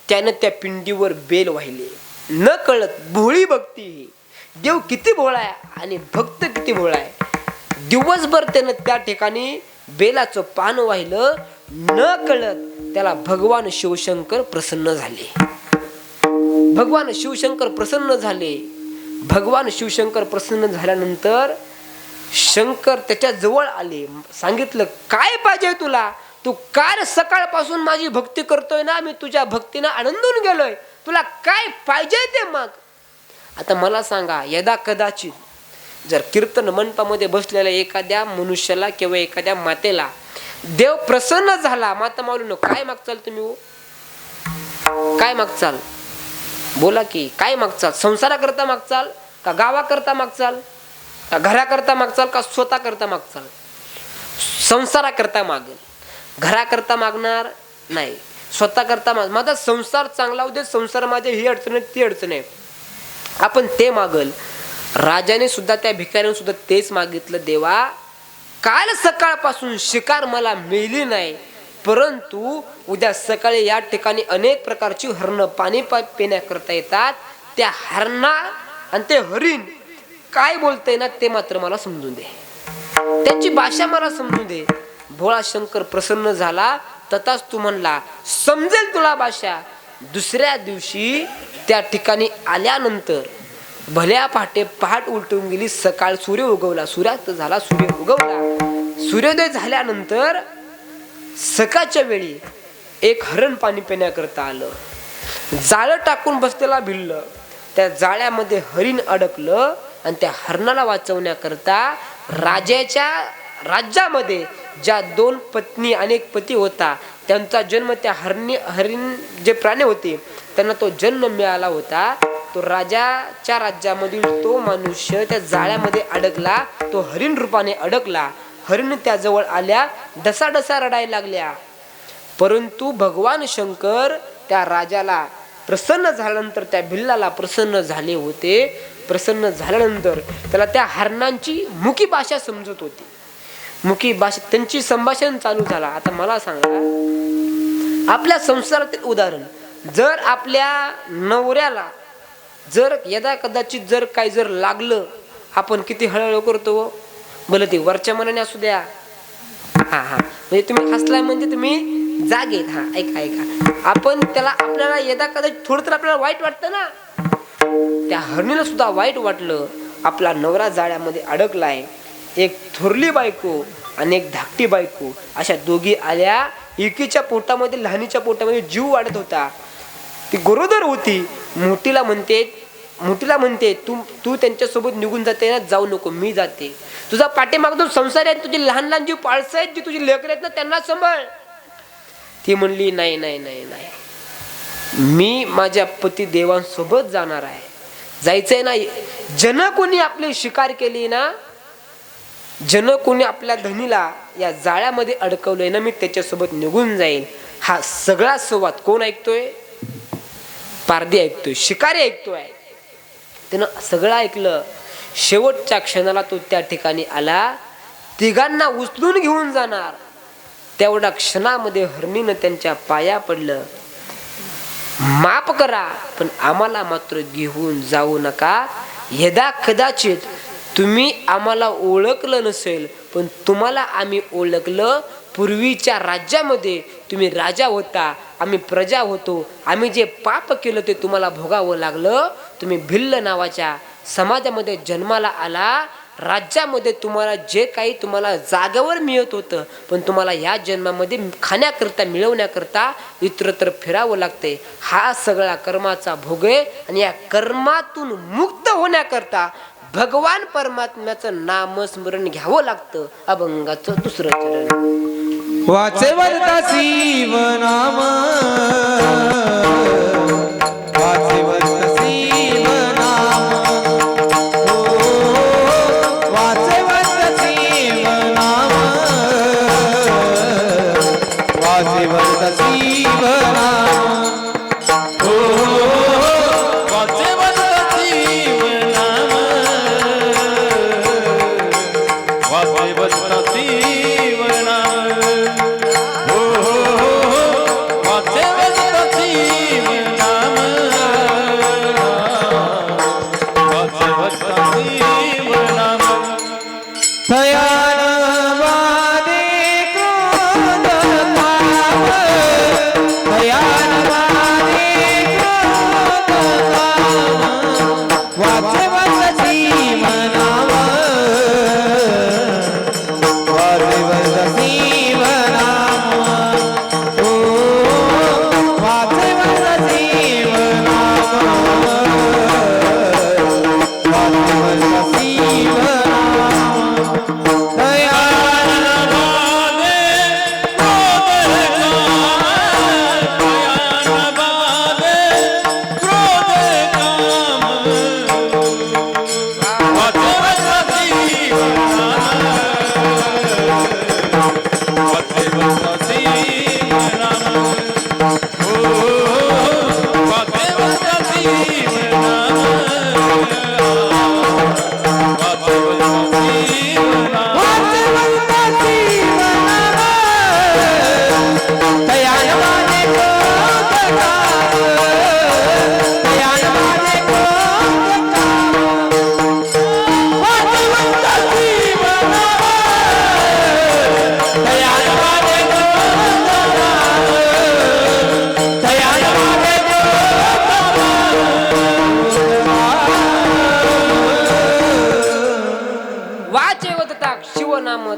A: त्यानं त्या पिंडीवर बेल वाहिले. न कळत भोळी भक्ती ही, देव किती भोळा आहे आणि भक्त किती भोळा आहे. दिवसभर त्यानं त्या ठिकाणी बेलाचं पान वाहिलं, न कळत त्याला भगवान शिवशंकर प्रसन्न झाले. भगवान शिवशंकर प्रसन्न झाले. भगवान शिवशंकर प्रसन्न झाल्यानंतर शंकर त्याच्या जवळ आले, सांगितलं काय पाहिजे तुला? तू काल सकाळपासून माझी भक्ती करतोय ना, मी तुझ्या भक्तीनं आनंदून गेलोय, तुला काय पाहिजे ते माग. आता मला सांगा, यदा कदाचित जर कीर्तन मंडपामध्ये बसलेल्या एखाद्या मनुष्याला किंवा एखाद्या मातेला देव प्रसन्न झाला, माता माऊलीनो काय मागचाल तुम्ही? काय मागचाल? बोला की काय मागचाल? संसाराकरता मागचाल का गावाकरता मागचाल का घराकरता मागचाल का स्वतः करता मागचाल? संसाराकरता मागेल, घराकरता मागणार नाही, स्वतः करता माझा संसार चांगला होते, संसार माझे ही अडचण आहे ती अडचण आहे, आपण ते मागल. राजाने सुद्धा त्या भिकाऱ्याने सुद्धा तेच मागितलं, देवा काल सकाळपासून शिकार मला मिळली नाही, परंतु उद्या सकाळी या ठिकाणी अनेक प्रकारची हरण पाणी पिण्याकरता येतात, त्या हरणा आणि ते हरिण काय बोलतंय ना ते मात्र मला समजून दे, त्यांची भाषा मला समजून दे. भोळा शंकर प्रसन्न झाला, तथाच तू म्हणला, समजेल तुला भाषा. दुसऱ्या दिवशी त्या ठिकाणी आल्यानंतर भल्या पहाटे पहाट उलटून गेली, सकाळ सूर्य उगवला, सूर्यास्त झाला, सूर्य उगवला. सूर्योदय झाल्यानंतर सकाळच्या वेळी एक हरण पाणी पिण्याकरता आलं. जाळं टाकून बसलेला भिल्ल, त्या जाळ्यामध्ये हरिण अडकलं आणि त्या हरणाला वाचवण्याकरता राजाच्या राज्यामध्ये ज्या 2 पत्नी अनेक पती होता, त्यांचा जन्म त्या हरिण जे प्राणी होते त्यांना तो जन्म मिळाला होता. तो राजाच्या राज्यामधील तो मनुष्य त्या जाळ्यामध्ये अडकला, तो हरिण रूपाने अडकला. हरिण त्याजवळ आल्या, डसाडसा रडायला लागल्या. परंतु भगवान शंकर त्या राजाला प्रसन्न झाल्यानंतर त्या भिल्लाला प्रसन्न झाले होते. प्रसन्न झाल्यानंतर त्याला त्या हरणांची मुखी भाषा समजत होती, मुखी भाषा त्यांची संभाषण चालू झाला. आता मला सांगा, आपल्या संसारातील उदाहरण, जर आपल्या नवऱ्याला जर यदा कदाचित जर काही जर लागलं, आपण किती हळूहळू करतो, भले ते वरच्या मनाने असू द्या. म्हणजे तुम्ही हसलाय म्हणजे तुम्ही जागेत. ऐका, आपण त्याला आपल्याला यदा कदाचित थोडं तर आपल्याला वाईट वाटतं ना. त्या हरणीला सुद्धा वाईट वाटलं, आपला नवरा जाळ्यामध्ये अडकलाय. एक थोरली बायको आणि एक धाकटी बायको अशा दोघी आल्या. एकीच्या पोटामध्ये लहानीच्या पोटामध्ये जीव वाढत होता, ती गरोदर होती. मोठीला म्हणते तू त्यांच्यासोबत निघून जाते ना, जाऊ नको, मी जाते. तुझा पाठीमाग तो संसार आहे, तुझी लहान लहान जी पाळसं आहेत, जी तुझी लेकरं आहेत ना, त्यांना सांभाळ. ती म्हणली नाही नाही नाही नाही, मी माझ्या पती देवांसोबत जाणार आहे, जायचंय ना. जन कोणी आपली शिकार केली ना, जन कोणी आपल्या धनीला या जाळ्यामध्ये अडकवलंय ना, मी त्याच्यासोबत निघून जाईल. हा सगळा संवाद कोण ऐकतोय? पारधी ऐकतोय, शिकारी ऐकतोय. त्यानं सगळं ऐकलं. शेवटच्या क्षणाला तो त्या ठिकाणी आला. तिघांना उचलून घेऊन जाणार तेवढ्या क्षणामध्ये हरणीनं त्यांच्या पाया पडलं, माफ करा पण आम्हाला मात्र घेऊन जाऊ नका. यदा कदाचित तुम्ही आम्हाला ओळखलं नसेल, पण तुम्हाला आम्ही ओळखलं. पूर्वीच्या राज्यामध्ये तुम्ही राजा होता, आम्ही प्रजा होतो. आम्ही जे पाप केलं ते तुम्हाला भोगावं लागलं. तुम्ही भिल्ल नावाच्या समाजामध्ये जन्माला आला. राज्यामध्ये तुम्हाला जे काही तुम्हाला जागेवर मिळत होतं, पण तुम्हाला या जन्मामध्ये खाण्याकरता मिळवण्याकरता इतरत्र फिरावं लागते. हा सगळा कर्माचा भोग आहे. आणि या कर्मातून मुक्त होण्याकरता भगवान परमात्म्याचं नामस्मरण घ्यावं लागतं. अभंगाचं दुसरं चरण.
B: वाचे वरता शिवनाम, वाचे वरता शिवनाम, वाचे वरता शिवनाम, वाचे वरता शिवनाम, वाचे वरता शिवनाम, वाचे वरता शिवनाम.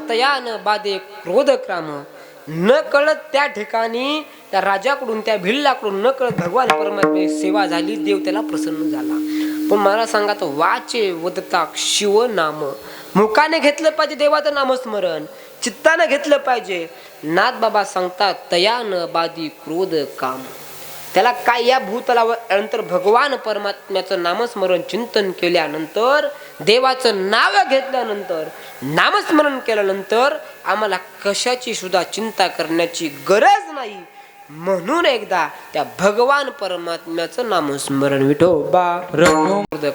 A: तयान बाधे क्रोध क्राम. न कळत त्या ठिकाणी त्या राजाकडून, त्या भिल्लाकडून न कळत भगवान परमात्म्याची सेवा झाली. देव त्याला प्रसन्न झाला. पण मला सांगा, तर वाचे वदता शिव नाम, मुखाने घेतलं पाहिजे देवाचं नामस्मरण, चित्तानं घेतलं पाहिजे. नाथ बाबा सांगतात तयान बाधी क्रोध काम. त्याला काय, या भूतलावर नंतर भगवान परमात्म्याचं नामस्मरण चिंतन केल्यानंतर, देवाचं नाव घेतल्यानंतर, नामस्मरण केल्यानंतर आम्हाला कशाची सुद्धा चिंता करण्याची गरज नाही. म्हणून एकदा त्या भगवान परमात्म्याचं नामस्मरण विठोबा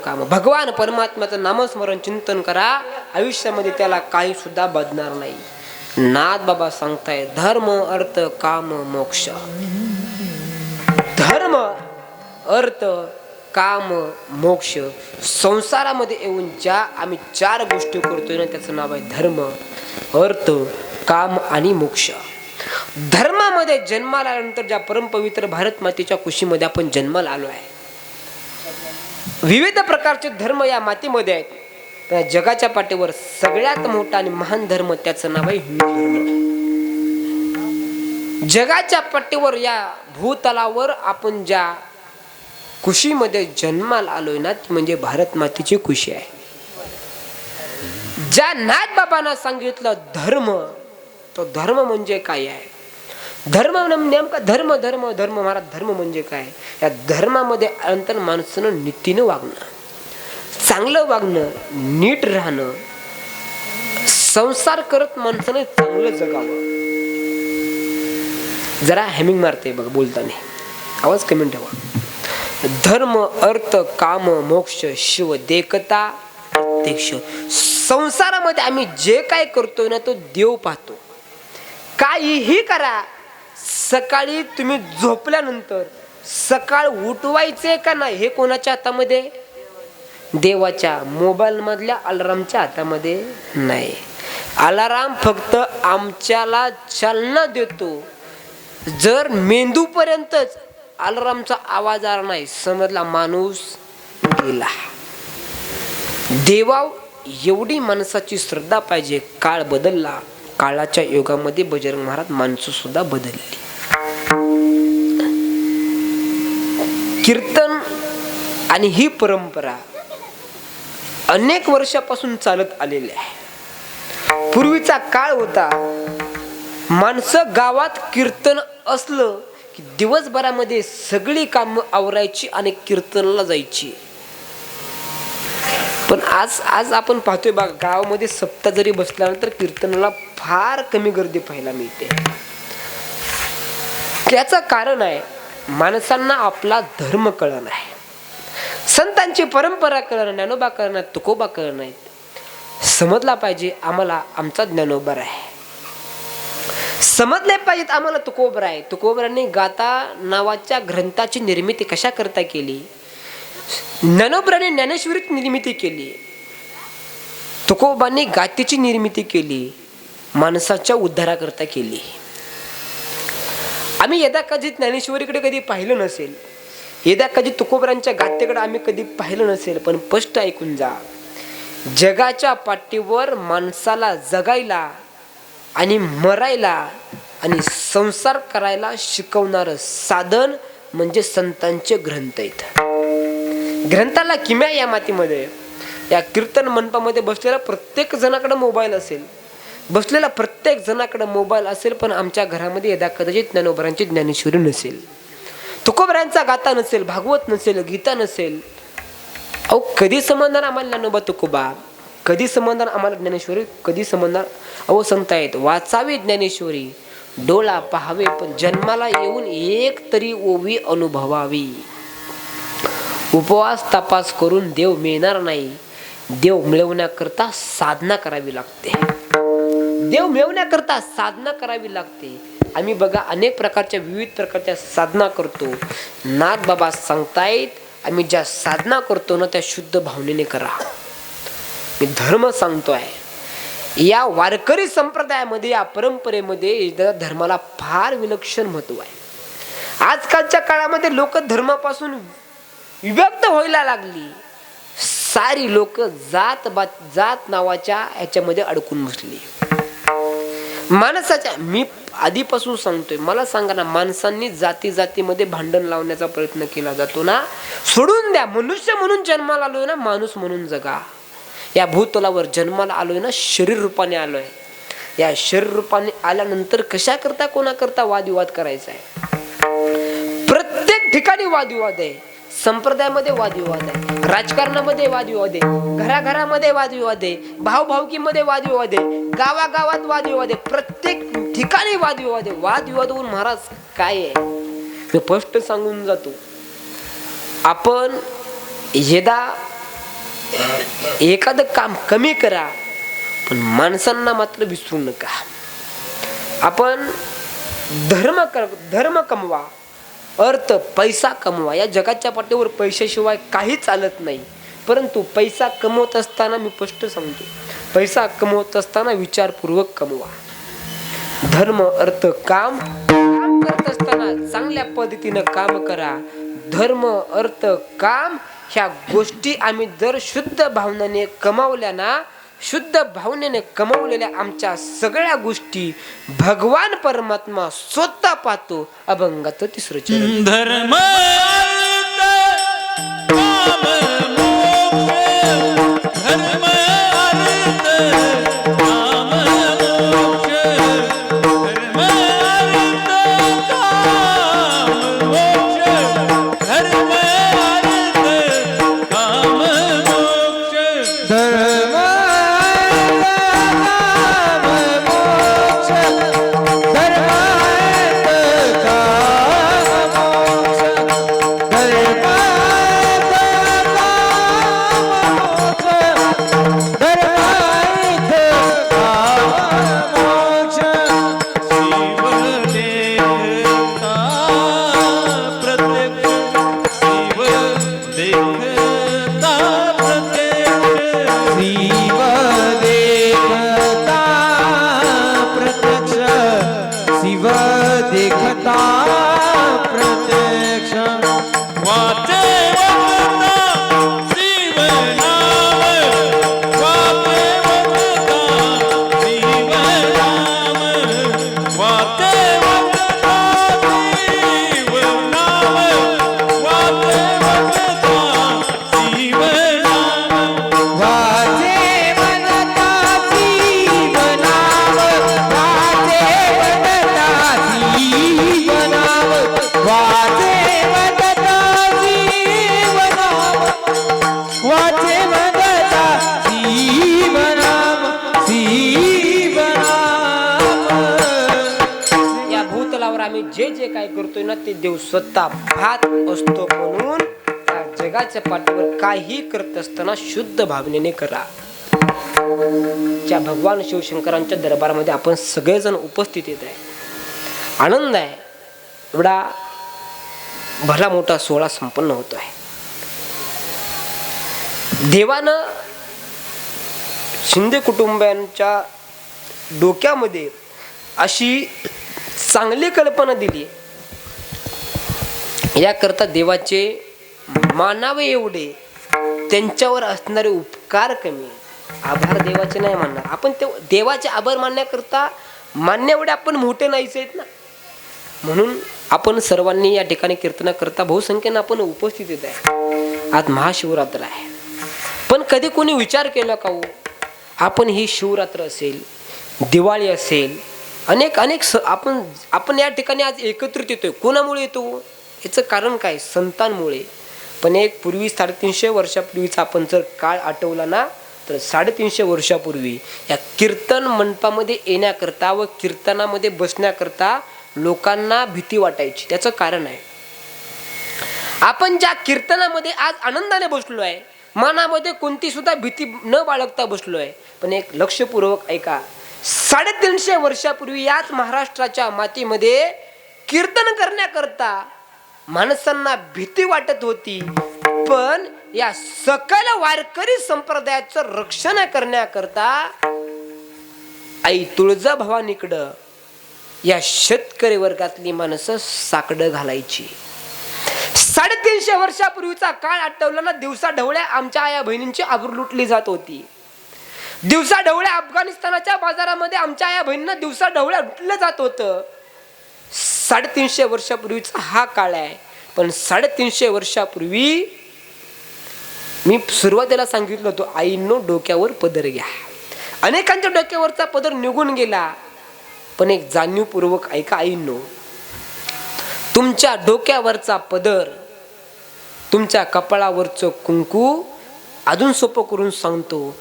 A: काम, भगवान परमात्म्याचं नामस्मरण चिंतन करा. आयुष्यामध्ये त्याला काही सुद्धा बदणार नाही. नाथ बाबा सांगताय धर्म अर्थ काम मोक्ष. धर्म अर्थ काम मोक्ष. संसारामध्ये येऊन ज्या आम्ही 4 गोष्टी करतोय ना, त्याचं नाव आहे धर्म अर्थ काम आणि मोक्ष. धर्मामध्ये जन्माला आल्यानंतर ज्या परमपवित्र भारत मातेच्या कुशीमध्ये आपण जन्माला आलो आहे. विविध प्रकारचे धर्म या मातीमध्ये आहेत. त्या जगाच्या पाठीवर सगळ्यात मोठा आणि महान धर्म त्याचं नाव आहे हिंदू धर्म. जगाच्या पाठीवर या भूतलावर आपण ज्या कुशीमध्ये जन्माला आलोय ना, ती म्हणजे भारत मातेची कुशी आहे. ज्या नाथ बाबांना सांगितलं धर्म, तो धर्म म्हणजे काय आहे. धर्म नेमका धर्म धर्म धर्म महाराज, धर्म म्हणजे काय. या धर्मामध्ये अंतर माणसानं नीतीनं वागणं, चांगलं वागणं, नीट राहणं, संसार करत माणसाने चांगलं जगावं. जरा हॅमिंग मारते बघ बोलताना, आवाज कमी ठेवा. धर्म अर्थ काम मोक्ष शिव देखता प्रत्यक्ष. संसारामध्ये आम्ही जे काय करतोय ना तो देव पाहतो. काहीही करा, सकाळी तुम्ही झोपल्यानंतर सकाळ उठवायचे का नाही हे कोणाच्या हातामध्ये? देवाच्या. मोबाईल मधल्या अलारामच्या हातामध्ये नाही. अलाराम फक्त आमच्याला चालना देतो. जर मेंदूपर्यंतच अलारामचा आवाज आला नाही, समजला माणूस गेला. देवा एवढी माणसाची श्रद्धा पाहिजे. काळ बदलला, काळाच्या युगामध्ये बजरंग महाराज माणसं सुद्धा बदलली. कीर्तन आणि ही परंपरा अनेक वर्षापासून चालत आलेली आहे. पूर्वीचा काळ होता, माणसं गावात कीर्तन असलं की दिवसभरामध्ये सगळी कामं आवरायची आणि कीर्तनाला जायची. पण आज आपण पाहतोय बघा, गावामध्ये सप्ताह जरी बसल्यानंतर कीर्तनाला फार कमी गर्दी पाहायला मिळते. त्याचं कारण आहे, माणसांना आपला धर्म कळत नाही, संतांची परंपरा कळत, ज्ञानोबा कळत, तुकोबा कळत नाही. समजला पाहिजे आम्हाला आमचा ज्ञानोबा आहे, समजले पाहिजेत आम्हाला तुकोबरा आहे. तुकोबरांनी गाथा नावाच्या ग्रंथाची निर्मिती कशा करता केली? ज्ञानोबरांनी ज्ञानेश्वरीची निर्मिती केली, तुकोबांनी गाथेची निर्मिती केली, माणसाच्या उद्धाराकरता केली. आम्ही यदा कधी ज्ञानेश्वरीकडे कधी पाहिलं नसेल, यदा कधी तुकोबरांच्या गाथेकडे आम्ही कधी पाहिलं नसेल, पण स्पष्ट ऐकून जा. जगाच्या पाठीवर माणसाला जगायला आणि मरायला आणि संसार करायला शिकवणारं साधन म्हणजे संतांचे ग्रंथ आहेत. ग्रंथाला किम्या या मातीमध्ये. या कीर्तन मंडपामध्ये बसलेला प्रत्येक जणाकडे मोबाईल असेल, बसलेला प्रत्येक जणाकडे मोबाईल असेल, पण आमच्या घरामध्ये यदा कदाचित ज्ञानोबरांची ज्ञानेश्वरी नसेल, तुकोबरांचा गाथा नसेल, भागवत नसेल, गीता नसेल. अहो कधी समजणार आम्हाला ज्ञानोबा तुकोबा? कधी समजणार आम्हाला ज्ञानेश्वरी? कधी समजणार? अहो सांगता आहेत, वाचावी ज्ञानेश्वरी, डोळा पाहावे, पण जन्माला येऊन एक तरी ओवी अनुभवावी. उपवास तपास करून देव मिळणार नाही. देव मिळवण्याकरता साधना करावी लागते. देव मिळवण्याकरता साधना करावी लागते. आम्ही बघा अनेक प्रकारच्या विविध प्रकारच्या साधना करतो. नाथ बाबा सांगतायत, आम्ही ज्या साधना करतो ना त्या शुद्ध भावनेने करा. मी धर्म सांगतोय, या वारकरी संप्रदायामध्ये, या परंपरेमध्ये धर्माला फार विलक्षण महत्व आहे. आजकालच्या काळामध्ये लोक धर्मापासून विभक्त व्हायला लागली. सारी लोक जात नावाच्या ह्याच्यामध्ये अडकून बसली. माणसाच्या, मी आधीपासून सांगतोय, मला सांगा ना, माणसांनी जाती जातीमध्ये भांडण लावण्याचा प्रयत्न केला जातो ना, सोडून द्या. मनुष्य म्हणून जन्माला आलोय ना, माणूस म्हणून जगा. या भूतलावर जन्माला आलोय ना, शरीर रूपाने आलोय. या शरीर रूपाने आल्यानंतर कशा करता कोणाकरता वादविवाद करायचा आहे? प्रत्येक ठिकाणी वादविवाद आहे. संप्रदायामध्ये वादविवाद आहे, राजकारणामध्ये वादविवाद आहे, घराघरामध्ये वादविवाद आहे, भावभावकीमध्ये वादविवाद आहे, गावागावात वादविवाद आहे, प्रत्येक ठिकाणी वादविवाद आहे. वादविवाद होऊन महाराज काय आहे? मी स्पष्ट सांगून जातो, आपण यदा एखादं काम कमी करा, पण माणसांना मात्र विसरू नका. आपण धर्म कमवा, अर्थ पैसा कमवा. या जगाच्या पाठीवर पैशाशिवाय काही चालत नाही. परंतु पैसा कमवत असताना, मी स्पष्ट सांगतो, पैसा कमवत असताना विचारपूर्वक कमवा. धर्म अर्थ काम करत असताना चांगल्या पद्धतीनं काम करा. धर्म अर्थ काम ह्या गोष्टी आम्ही जर शुद्ध भावनेने कमावल्या ना, शुद्ध भावनेने कमवलेल्या आमच्या सगळ्या गोष्टी भगवान परमात्मा स्वतः पाहतो. अभंगाचं तिसरं चरण.
B: धर्म
A: आम्ही जे जे काय करतोय ना ते देव स्वतः पाहत असतो. म्हणून या जगाच्या पाठीवर काही करत असताना शुद्ध भावनेने करा. ज्या भगवान शिवशंकरांच्या दरबारामध्ये आपण सगळेजण उपस्थित येत आहे, आनंद आहे. एवढा भला मोठा सोहळा संपन्न होतो आहे. देवानं शिंदे कुटुंबियांच्या डोक्यामध्ये अशी चांगली कल्पना दिली. याकरता देवाचे मानावे एवढे, त्यांच्यावर असणारे उपकार कमी. आभार देवाचे नाही मानणार आपण, ते देवाचे आभार मानण्याकरता एवढे आपण मोठे नाहीच आहेत ना. म्हणून आपण सर्वांनी या ठिकाणी कीर्तनाकरता बहुसंख्येने आपण उपस्थित येत आहे. आज महाशिवरात्र आहे, पण कधी कोणी विचार केला का हो, आपण ही शिवरात्र असेल, दिवाळी असेल, अनेक आपण या ठिकाणी आज एकत्रित येतोय. कोणामुळे येतो? याचं कारण काय? संतांमुळे. पण एक पूर्वी 350 वर्षापूर्वीचा आपण जर काळ आठवला ना, तर 350 वर्षापूर्वी या कीर्तन मंडपामध्ये येण्याकरता व कीर्तनामध्ये बसण्याकरता लोकांना भीती वाटायची. त्याचं कारण आहे, आपण ज्या कीर्तनामध्ये आज आनंदाने बसलो आहे, मनामध्ये कोणती सुद्धा भीती न बाळगता बसलो आहे. पण एक लक्षपूर्वक ऐका, 350 वर्षापूर्वी याच महाराष्ट्राच्या मातीमध्ये कीर्तन करण्याकरता माणसांना भीती वाटत होती. पण या सकल वारकरी संप्रदायाचं रक्षण करण्याकरता आई तुळजाभवानीकडं या शेतकरी वर्गातली माणसं साकडं घालायची. 350 वर्षापूर्वीचा काळ आठवला ना, दिवसा ढवळ्या आमच्या आया बहिणींची आबरू लुटली जात होती. दिवसा ढवळ्या अफगाणिस्तानाच्या बाजारामध्ये आमच्या आया बहिणींना दिवसा ढवळ्या लुटलं जात होतं. 350 वर्षापूर्वीचा हा काळ आहे. पण 350 वर्षापूर्वी मी सुरुवातीला सांगितलं होतं, आईंनो डोक्यावर पदर घ्या. अनेकांच्या डोक्यावरचा पदर निघून गेला, पण एक जाणीवपूर्वक ऐका आईंनो, तुमच्या डोक्यावरचा पदर, तुमच्या कपाळावरचं कुंकू अजून सोपं करून सांगतो,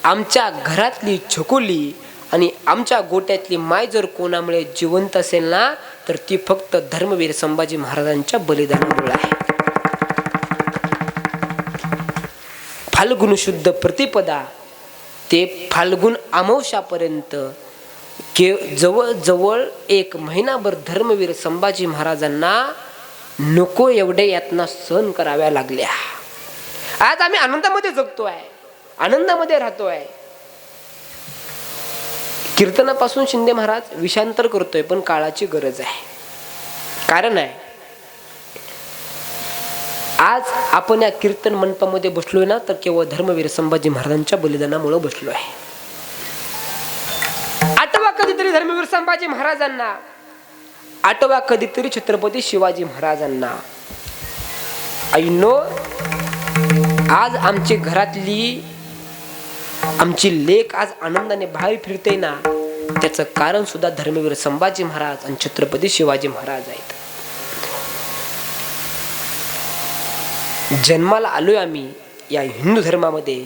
A: आमच्या घरातली छकुली आणि आमच्या गोट्यातली माय जर कोणामुळे जिवंत असेल ना, तर ती फक्त धर्मवीर संभाजी महाराजांच्या बलिदानामुळे आहे. फाल्गुन शुद्ध प्रतिपदा ते फाल्गुन अमावस्यापर्यंत जवळ 1 महिनाभर धर्मवीर संभाजी महाराजांना नको एवढे यातना सहन कराव्या लागल्या. आज आम्ही आनंदामध्ये जगतोय, आनंदामध्ये राहतोय. कीर्तनापासून शिंदे महाराज विषांतर करतोय, पण काळाची गरज आहे. कारण आहे, आज आपण या कीर्तन मंडपामध्ये बसलोय ना, तर केवळ धर्मवीर संभाजी महाराजांच्या बलिदानामुळे बसलो आहे. आठवा कधीतरी धर्मवीर संभाजी महाराजांना, आठवा कधीतरी छत्रपती शिवाजी महाराजांना. आईनो, आज आमची घरातली आमची लेक आज आनंदाने बाहेर फिरते ना, त्याचं कारण सुद्धा धर्मवीर संभाजी महाराज आणि छत्रपती शिवाजी महाराज आहेत. जन्माला आलोय आम्ही या हिंदू धर्मामध्ये,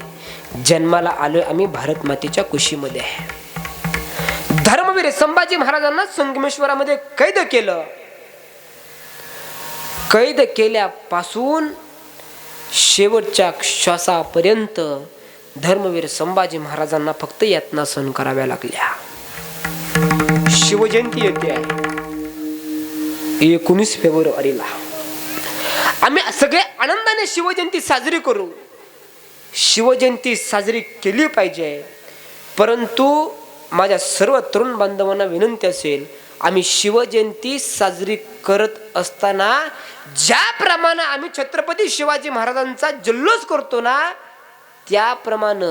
A: जन्माला आलोय आम्ही भारत मातेच्या कुशीमध्ये आहे. धर्मवीर संभाजी महाराजांना संगमेश्वरामध्ये कैद केलं. कैद केल्यापासून शेवटच्या श्वासापर्यंत धर्मवीर संभाजी महाराजांना फक्त यातना सहन कराव्या लागल्या. शिवजयंती येते आहे 19 फेब्रुवारीला. आम्ही सगळे आनंदाने शिवजयंती साजरी करू. शिवजयंती साजरी केली पाहिजे, परंतु माझ्या सर्व तरुण बांधवांना विनंती असेल, आम्ही शिवजयंती साजरी करत असताना ज्याप्रमाणे आम्ही छत्रपती शिवाजी महाराजांचा जल्लोष करतो ना, त्याप्रमाणे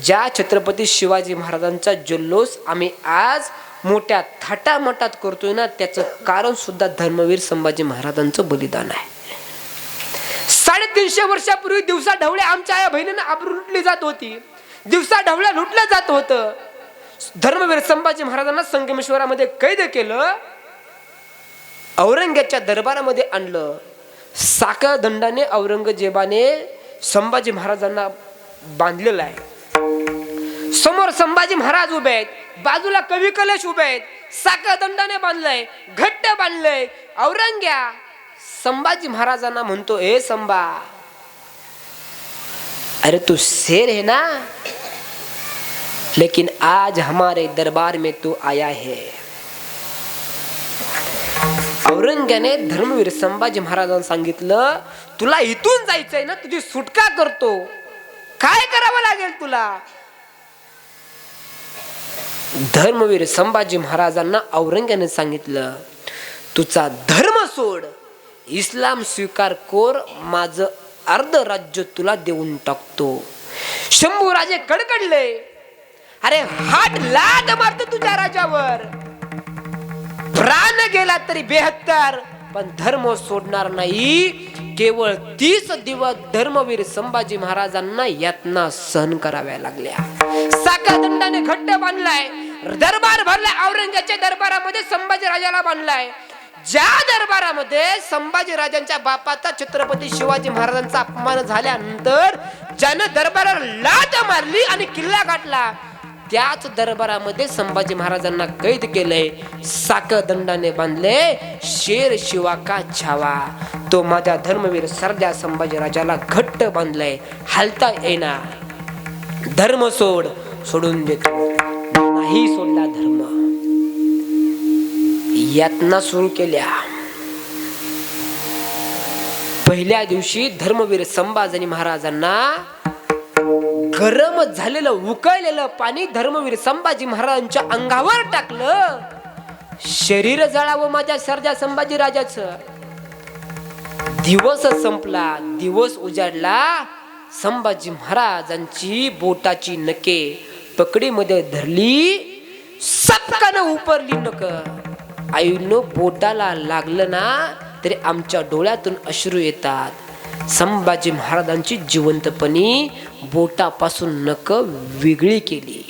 A: ज्या छत्रपती शिवाजी महाराजांचा जल्लोष आम्ही आज मोठ्या थाटामाटात करतोय ना, त्याचं कारण सुद्धा धर्मवीर संभाजी महाराजांचं बलिदान आहे. 350 वर्षापूर्वी दिवसा ढवळ्या आमच्या आया बहिणींना आबरू लुटली जात होती. दिवसा ढवळ्या लुटलं जात होतं. धर्मवीर संभाजी महाराजांना संगमेश्वरामध्ये कैद केलं, औरंगजेबाच्या दरबारामध्ये आणलं. साखळ दंडाने औरंगजेबाने संभाजी महाराजांना बांधलेलं आहे. समोर संभाजी महाराज उभे आहेत, बाजूला कवी कलेश उभे आहेत. साखळदंडाने बांधलंय, घट्ट बांधलंय. औरंग्या संभाजी महाराजांना म्हणतो, हे संभा, अरे तू शेर है ना, लेकिन आज हमारे दरबार में तू आया है. औरंग्याने धर्मवीर संभाजी महाराजांना सांगितलं, तुला इथून जायचंय ना, तुझी सुटका करतो, काय करावं लागेल तुला. धर्मवीर संभाजी महाराजांना औरंग्याने सांगितलं, तुझा धर्म सोड, इस्लाम स्वीकार कर, माझं अर्ध राज्य तुला देऊन टाकतो. शंभूराजे कडकडले, अरे हात लाथ मारतो तुझ्या राजावर, प्राण गेला तरी 72, पण धर्म सोडणार नाही. केवळ 30 दिवस धर्मवीर संभाजी महाराजांना यातना सहन कराव्या लागल्या. साखळदंडाने घट्ट बांधलाय, दरबार भरलाय. औरंग्याच्या दरबारामध्ये संभाजी राजाला बांधलाय. ज्या दरबारामध्ये संभाजी राजांच्या बापाचा छत्रपती शिवाजी महाराजांचा अपमान झाल्यानंतर ज्यानं दरबाराला लाथ मारली आणि किल्ला गाठला, त्याच दरबारामध्ये संभाजी महाराजांना कैद केलंय, साखळदंडाने बांधले. शेर शिवा का छावा, तो माझ्या धर्मवीर सरजा संभाजी राजाला घट्ट बांधलंय, हालता येईना. धर्म सोड, सोडून देतो. नाही सोडला धर्म. यातना सुरू केल्या. पहिल्या दिवशी धर्मवीर संभाजी महाराजांना गरम झालेलं उकळलेलं पाणी धर्मवीर संभाजी महाराजांच्या अंगावर टाकलं. शरीर जळावं माझ्या सरजा संभाजी राजाचं. दिवस संपला, दिवस उजाडला. संभाजी महाराजांची बोटाची नखे पकडीमध्ये धरली, सपकानं उपरली नख. आईनो बोटाला लागलं ना तरी आमच्या डोळ्यातून अश्रू येतात. संभाजी महाराजांची जिवंतपणी बोटापासून नख वेगळी केली.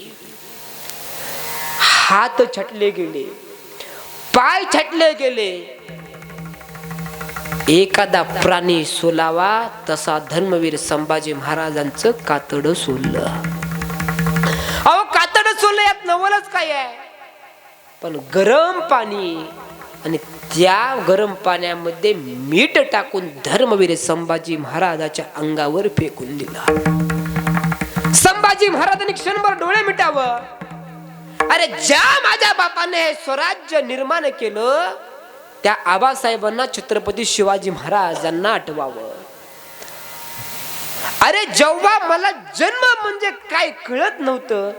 A: हात छटले गेले, पाय छटले गेले. एखादा प्राणी सोलावा तसा धर्मवीर संभाजी महाराजांचं कातड सोललं. अहो कातड सोललं, यात नवलच काय आहे. पण गरम पाणी आणि त्या गरम पाण्यामध्ये मीठ टाकून धर्मवीर संभाजी महाराजाच्या अंगावर फेकून दिला. संभाजी महाराजांनी क्षणभर डोळे मिटावं. अरे ज्या माझ्या बापाने हे स्वराज्य निर्माण केलं, त्या आबासाहेबांना छत्रपती शिवाजी महाराजांना आठवावं. अरे जेव्हा मला जन्म म्हणजे काय कळत नव्हतं,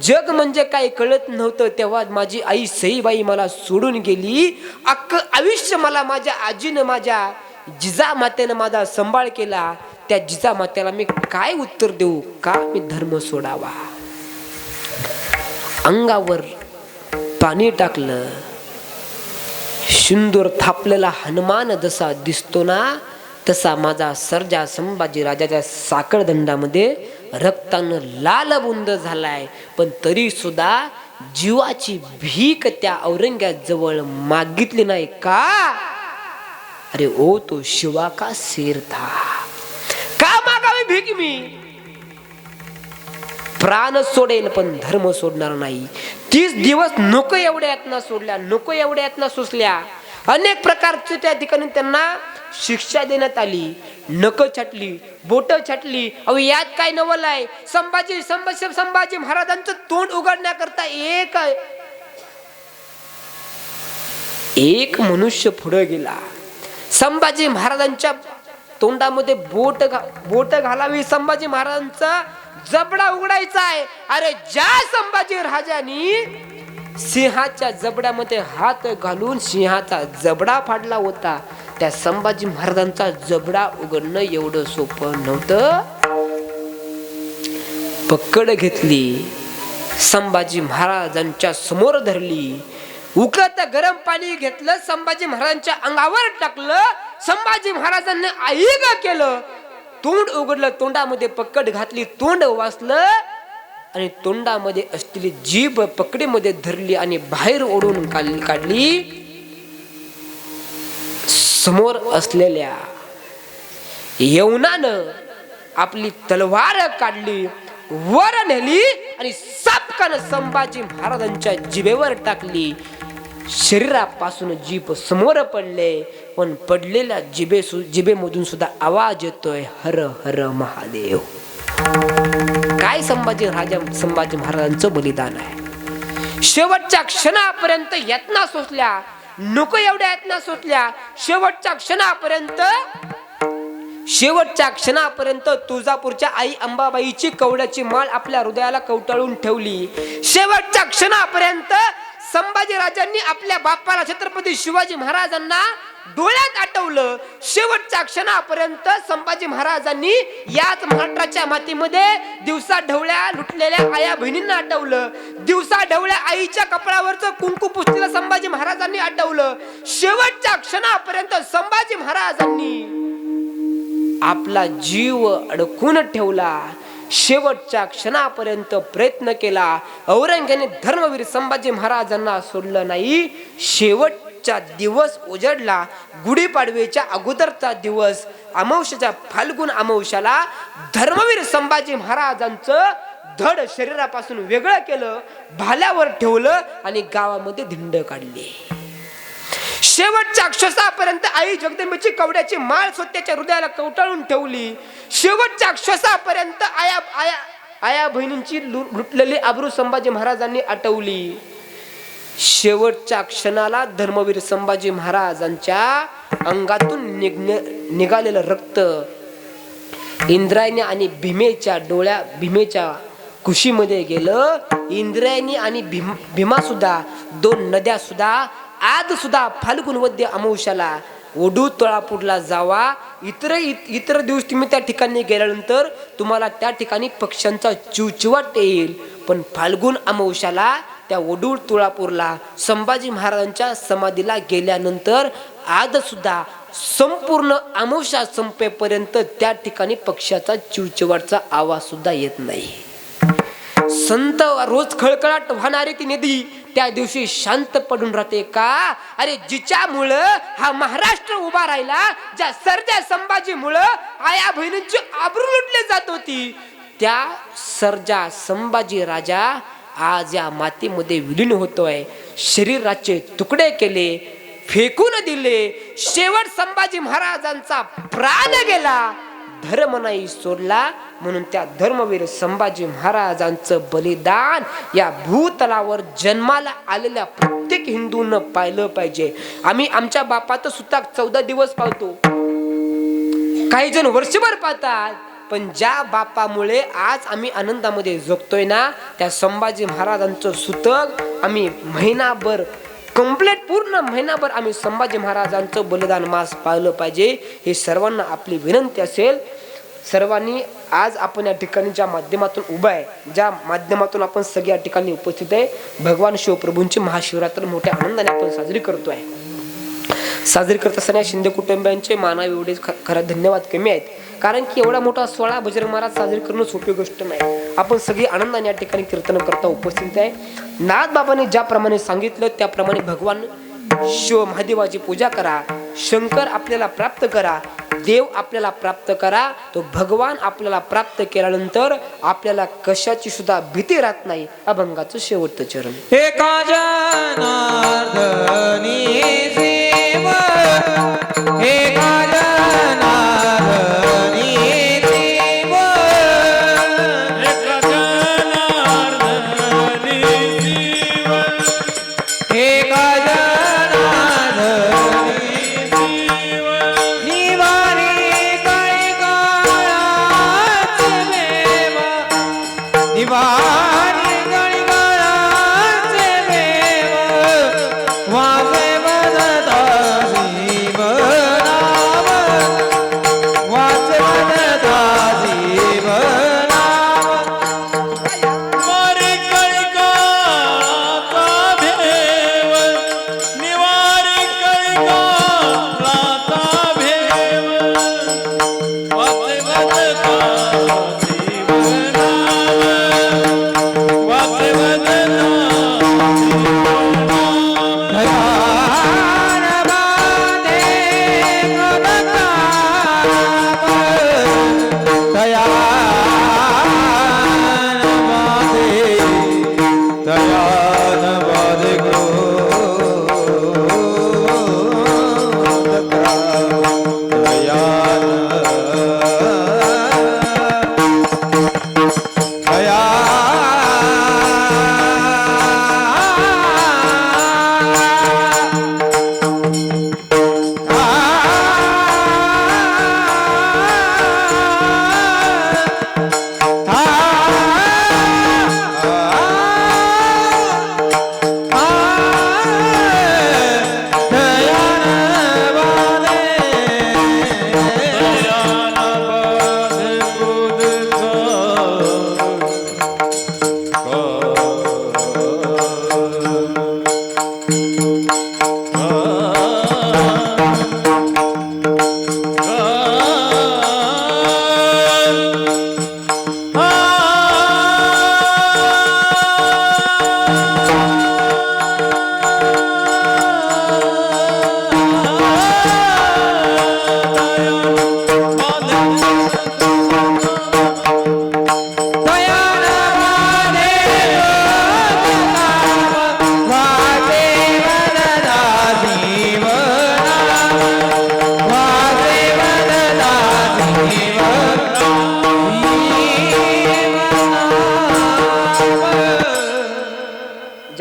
A: जग म्हणजे काय कळत नव्हतं, तेव्हा माझी आई सईबाई मला सोडून गेली. अख्खं आयुष्य मला माझ्या आजीनं, माझ्या जिजामातेनं माझा सांभाळ केला. त्या जिजामातेला मी काय उत्तर देऊ, का मी धर्म सोडावा. अंगावर पाणी टाकलं. सिंदूर थापलेला हनुमान जसा दिसतो ना, तसा माझा सर्जा संभाजी राजाच्या साखळदंडामध्ये रक्तानं लालबुंद झालाय. पण तरी सुद्धा जीवाची भीक त्या औरंग्याजवळ मागितली नाही का. अरे ओ तो शिवा का शेर था, का मागावी भीक मी. प्राण सोडेल पण धर्म सोडणार नाही. 30 दिवस नको एवढ्या यातना सोडल्या, नको एवढ्या यातना सोसल्या. अनेक प्रकारचे त्या ठिकाणी त्यांना शिक्षा देण्यात आली. नख छाटली, बोट छाटली. अहो यात काय नवल आहे. संभाजी महाराजांचं तोंड उघडण्याकरता एक मनुष्य पुढे गेला. संभाजी महाराजांच्या तोंडामध्ये बोट घालावी, संभाजी महाराजांचा जबडा उघडायचा आहे. अरे ज्या संभाजी राजांनी सिंहाच्या जबड्यामध्ये हात घालून सिंहाचा जबडा फाडला होता, त्या संभाजी महाराजांचा जबडा उघडणं एवढं सोपं नव्हतं. पकड घेतली, संभाजी महाराजांच्या समोर धरली. उकळत गरम पाणी घेतलं, संभाजी महाराजांच्या अंगावर टाकलं. संभाजी महाराजांनी आईग केलं. तोंड उघडलं, तोंडामध्ये पकड घातली, तोंड वाचलं आणि तोंडामध्ये असलेली जीभ पकडीमध्ये धरली आणि बाहेर ओढून काढली. समोर असलेल्या यवनानं आपली तलवार काढली, वर नेली आणि सपकन संभाजी महाराजांच्या जिभेवर टाकली. शरीरापासून जीभ समोर पडले, पण पडलेल्या जिभेमधून सुद्धा आवाज येतोय, हर हर महादेव. काय संभाजी महाराजांचं बलिदान आहे. शेवटच्या क्षणापर्यंत यातना सोसल्या, नको एवढ्या यातना सोसल्या. शेवटच्या क्षणापर्यंत तुळजापूरच्या आई अंबाबाईची कवड्याची माळ आपल्या हृदयाला कवटाळून ठेवली. शेवटच्या क्षणापर्यंत संभाजी राजांनी आपल्या बापाला छत्रपती शिवाजी महाराजांना डोळ्यात आठवलं. शेवटच्या क्षणापर्यंत संभाजी महाराजांनी याच महाराष्ट्राच्या मातीमध्ये दिवसा ढवळ्या लुटलेल्या आया बहिणींना आठवलं. दिवसा ढवळ्या आईच्या कपडावरचं कुंकू पुसलेलं संभाजी महाराजांनी आठवलं. शेवटच्या क्षणापर्यंत संभाजी महाराजांनी आपला जीव अडकून ठेवला. शेवटच्या क्षणापर्यंत प्रयत्न केला. औरंगजेबाने धर्मवीर संभाजी महाराजांना सोडलं नाही. शेवटचा दिवस उजडला. गुढीपाडव्याच्या अगोदरचा दिवस, अमावस्येच्या फाल्गुन अमावस्याला धर्मवीर संभाजी महाराजांचं धड शरीरापासून वेगळं केलं, भाल्यावर ठेवलं आणि गावामध्ये धिंड काढली. शेवटच्या श्वासापर्यंत आई जगदंबेची कवड्याची माळ स्वतःच्या हृदयाला कवटाळून ठेवली. शेवटच्या श्वासापर्यंत आया बहिणींची लुटलेली आबरू संभाजी महाराजांनी आठवली. शेवटच्या क्षणाला धर्मवीर संभाजी महाराजांच्या अंगातून निघालेलं रक्त इंद्रायणी आणि भीमेच्या कुशीमध्ये गेलं. इंद्रायणी आणि भीमा सुद्धा, दोन नद्या सुद्धा आज सुद्धा फाल्गुन वद्य अमावस्याला वडू तुळजापूरला जावा. इतर दिवस तुम्ही त्या ठिकाणी गेल्यानंतर तुम्हाला त्या ठिकाणी पक्ष्यांचा चिवचिवाट येईल, पण फाल्गुन अमावस्याला त्या वडूळ तुळजापूरला संभाजी महाराजांच्या समाधीला गेल्यानंतर आज सुद्धा संपूर्ण अमावस्या संपेपर्यंत त्या ठिकाणी पक्ष्याचा चिवचिवाटचा आवाज सुद्धा येत नाही. संत रोज खळखळाट वाहणारी ती नदी त्या दिवशी शांत पडून राहते का? अरे जिच्यामुळं हा महाराष्ट्र उभा राहिला, ज्या सर्जा संभाजीमुळं आया बहिणींची आबरू लुटली जात होती, त्या सर्जा संभाजी राजा आज या मातीमध्ये विलीन होतोय. शरीराचे तुकडे केले, फेकून दिले. शेवट संभाजी महाराजांचा प्राण गेला, धर्म नाही सोडला. म्हणून त्या धर्मवीर संभाजी महाराजांचं बलिदान या भूतलावर जन्माला आलेल्या प्रत्येक हिंदूनं पाहिलं पाहिजे. आम्ही आमच्या बापात सुद्धा 14 दिवस पाळतो, काही जण वर्षभर पाळतात, पण ज्या बापामुळे आज आम्ही आनंदामध्ये जगतोय ना, त्या संभाजी महाराजांचं सुतक आम्ही महिनाभर कंप्लीट पूर्ण महिनाभर आम्ही संभाजी महाराजांचं बलिदान मास पाळलं पाहिजे. हे सर्वांना आपली विनंती असेल. सर्वांनी आज आपण या ठिकाणी ज्या माध्यमातून उभा आहे, ज्या माध्यमातून आपण सगळे या ठिकाणी उपस्थित आहे, भगवान शिवप्रभूंची महाशिवरात्र मोठ्या आनंदाने आपण साजरी करतोय. साजरी करत असताना शिंदे कुटुंबियांचे मानावे एवढे खरं धन्यवाद कमी आहेत, कारण की एवढा मोठा सोहळा बजरंग महाराज साजरी करणं सोपी गोष्ट नाही. आपण सगळी आनंदाने या ठिकाणी कीर्तन करता उपस्थित आहे. नाथ बाबांनी ज्याप्रमाणे सांगितलं त्याप्रमाणे भगवान शिव महादेवाची पूजा करा. शंकर आपल्याला प्राप्त करा, देव आपल्याला प्राप्त करा. तो भगवान आपल्याला प्राप्त केल्यानंतर आपल्याला कशाची सुद्धा भीती राहत नाही. अभंगाचं शेवटचं चरण.
B: एका जनार्दनी देव, एका जनार्दनी देव, एका जनार्दनी देव, एका जनार्दनी देव, निवारी काही काळाचे देव, निवारी काही काळाचे देव, वाजे बदता जीवनाव, वाजे बदता जीवनाव, निवारी काही काळाचा भेव, निवारी काही काळाचा भेव, वाजे बदता जीवनाव, वाजे बदता धयान बांधे गगनाव, दयान बांधे गो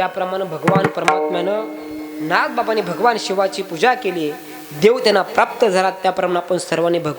A: ज्याप्रमाणे भगवान परमात्म्यानं नागबाबाने भगवान शिवाची पूजा केली, देव त्यांना प्राप्त झाला, त्याप्रमाणे आपण सर्वांनी भगवान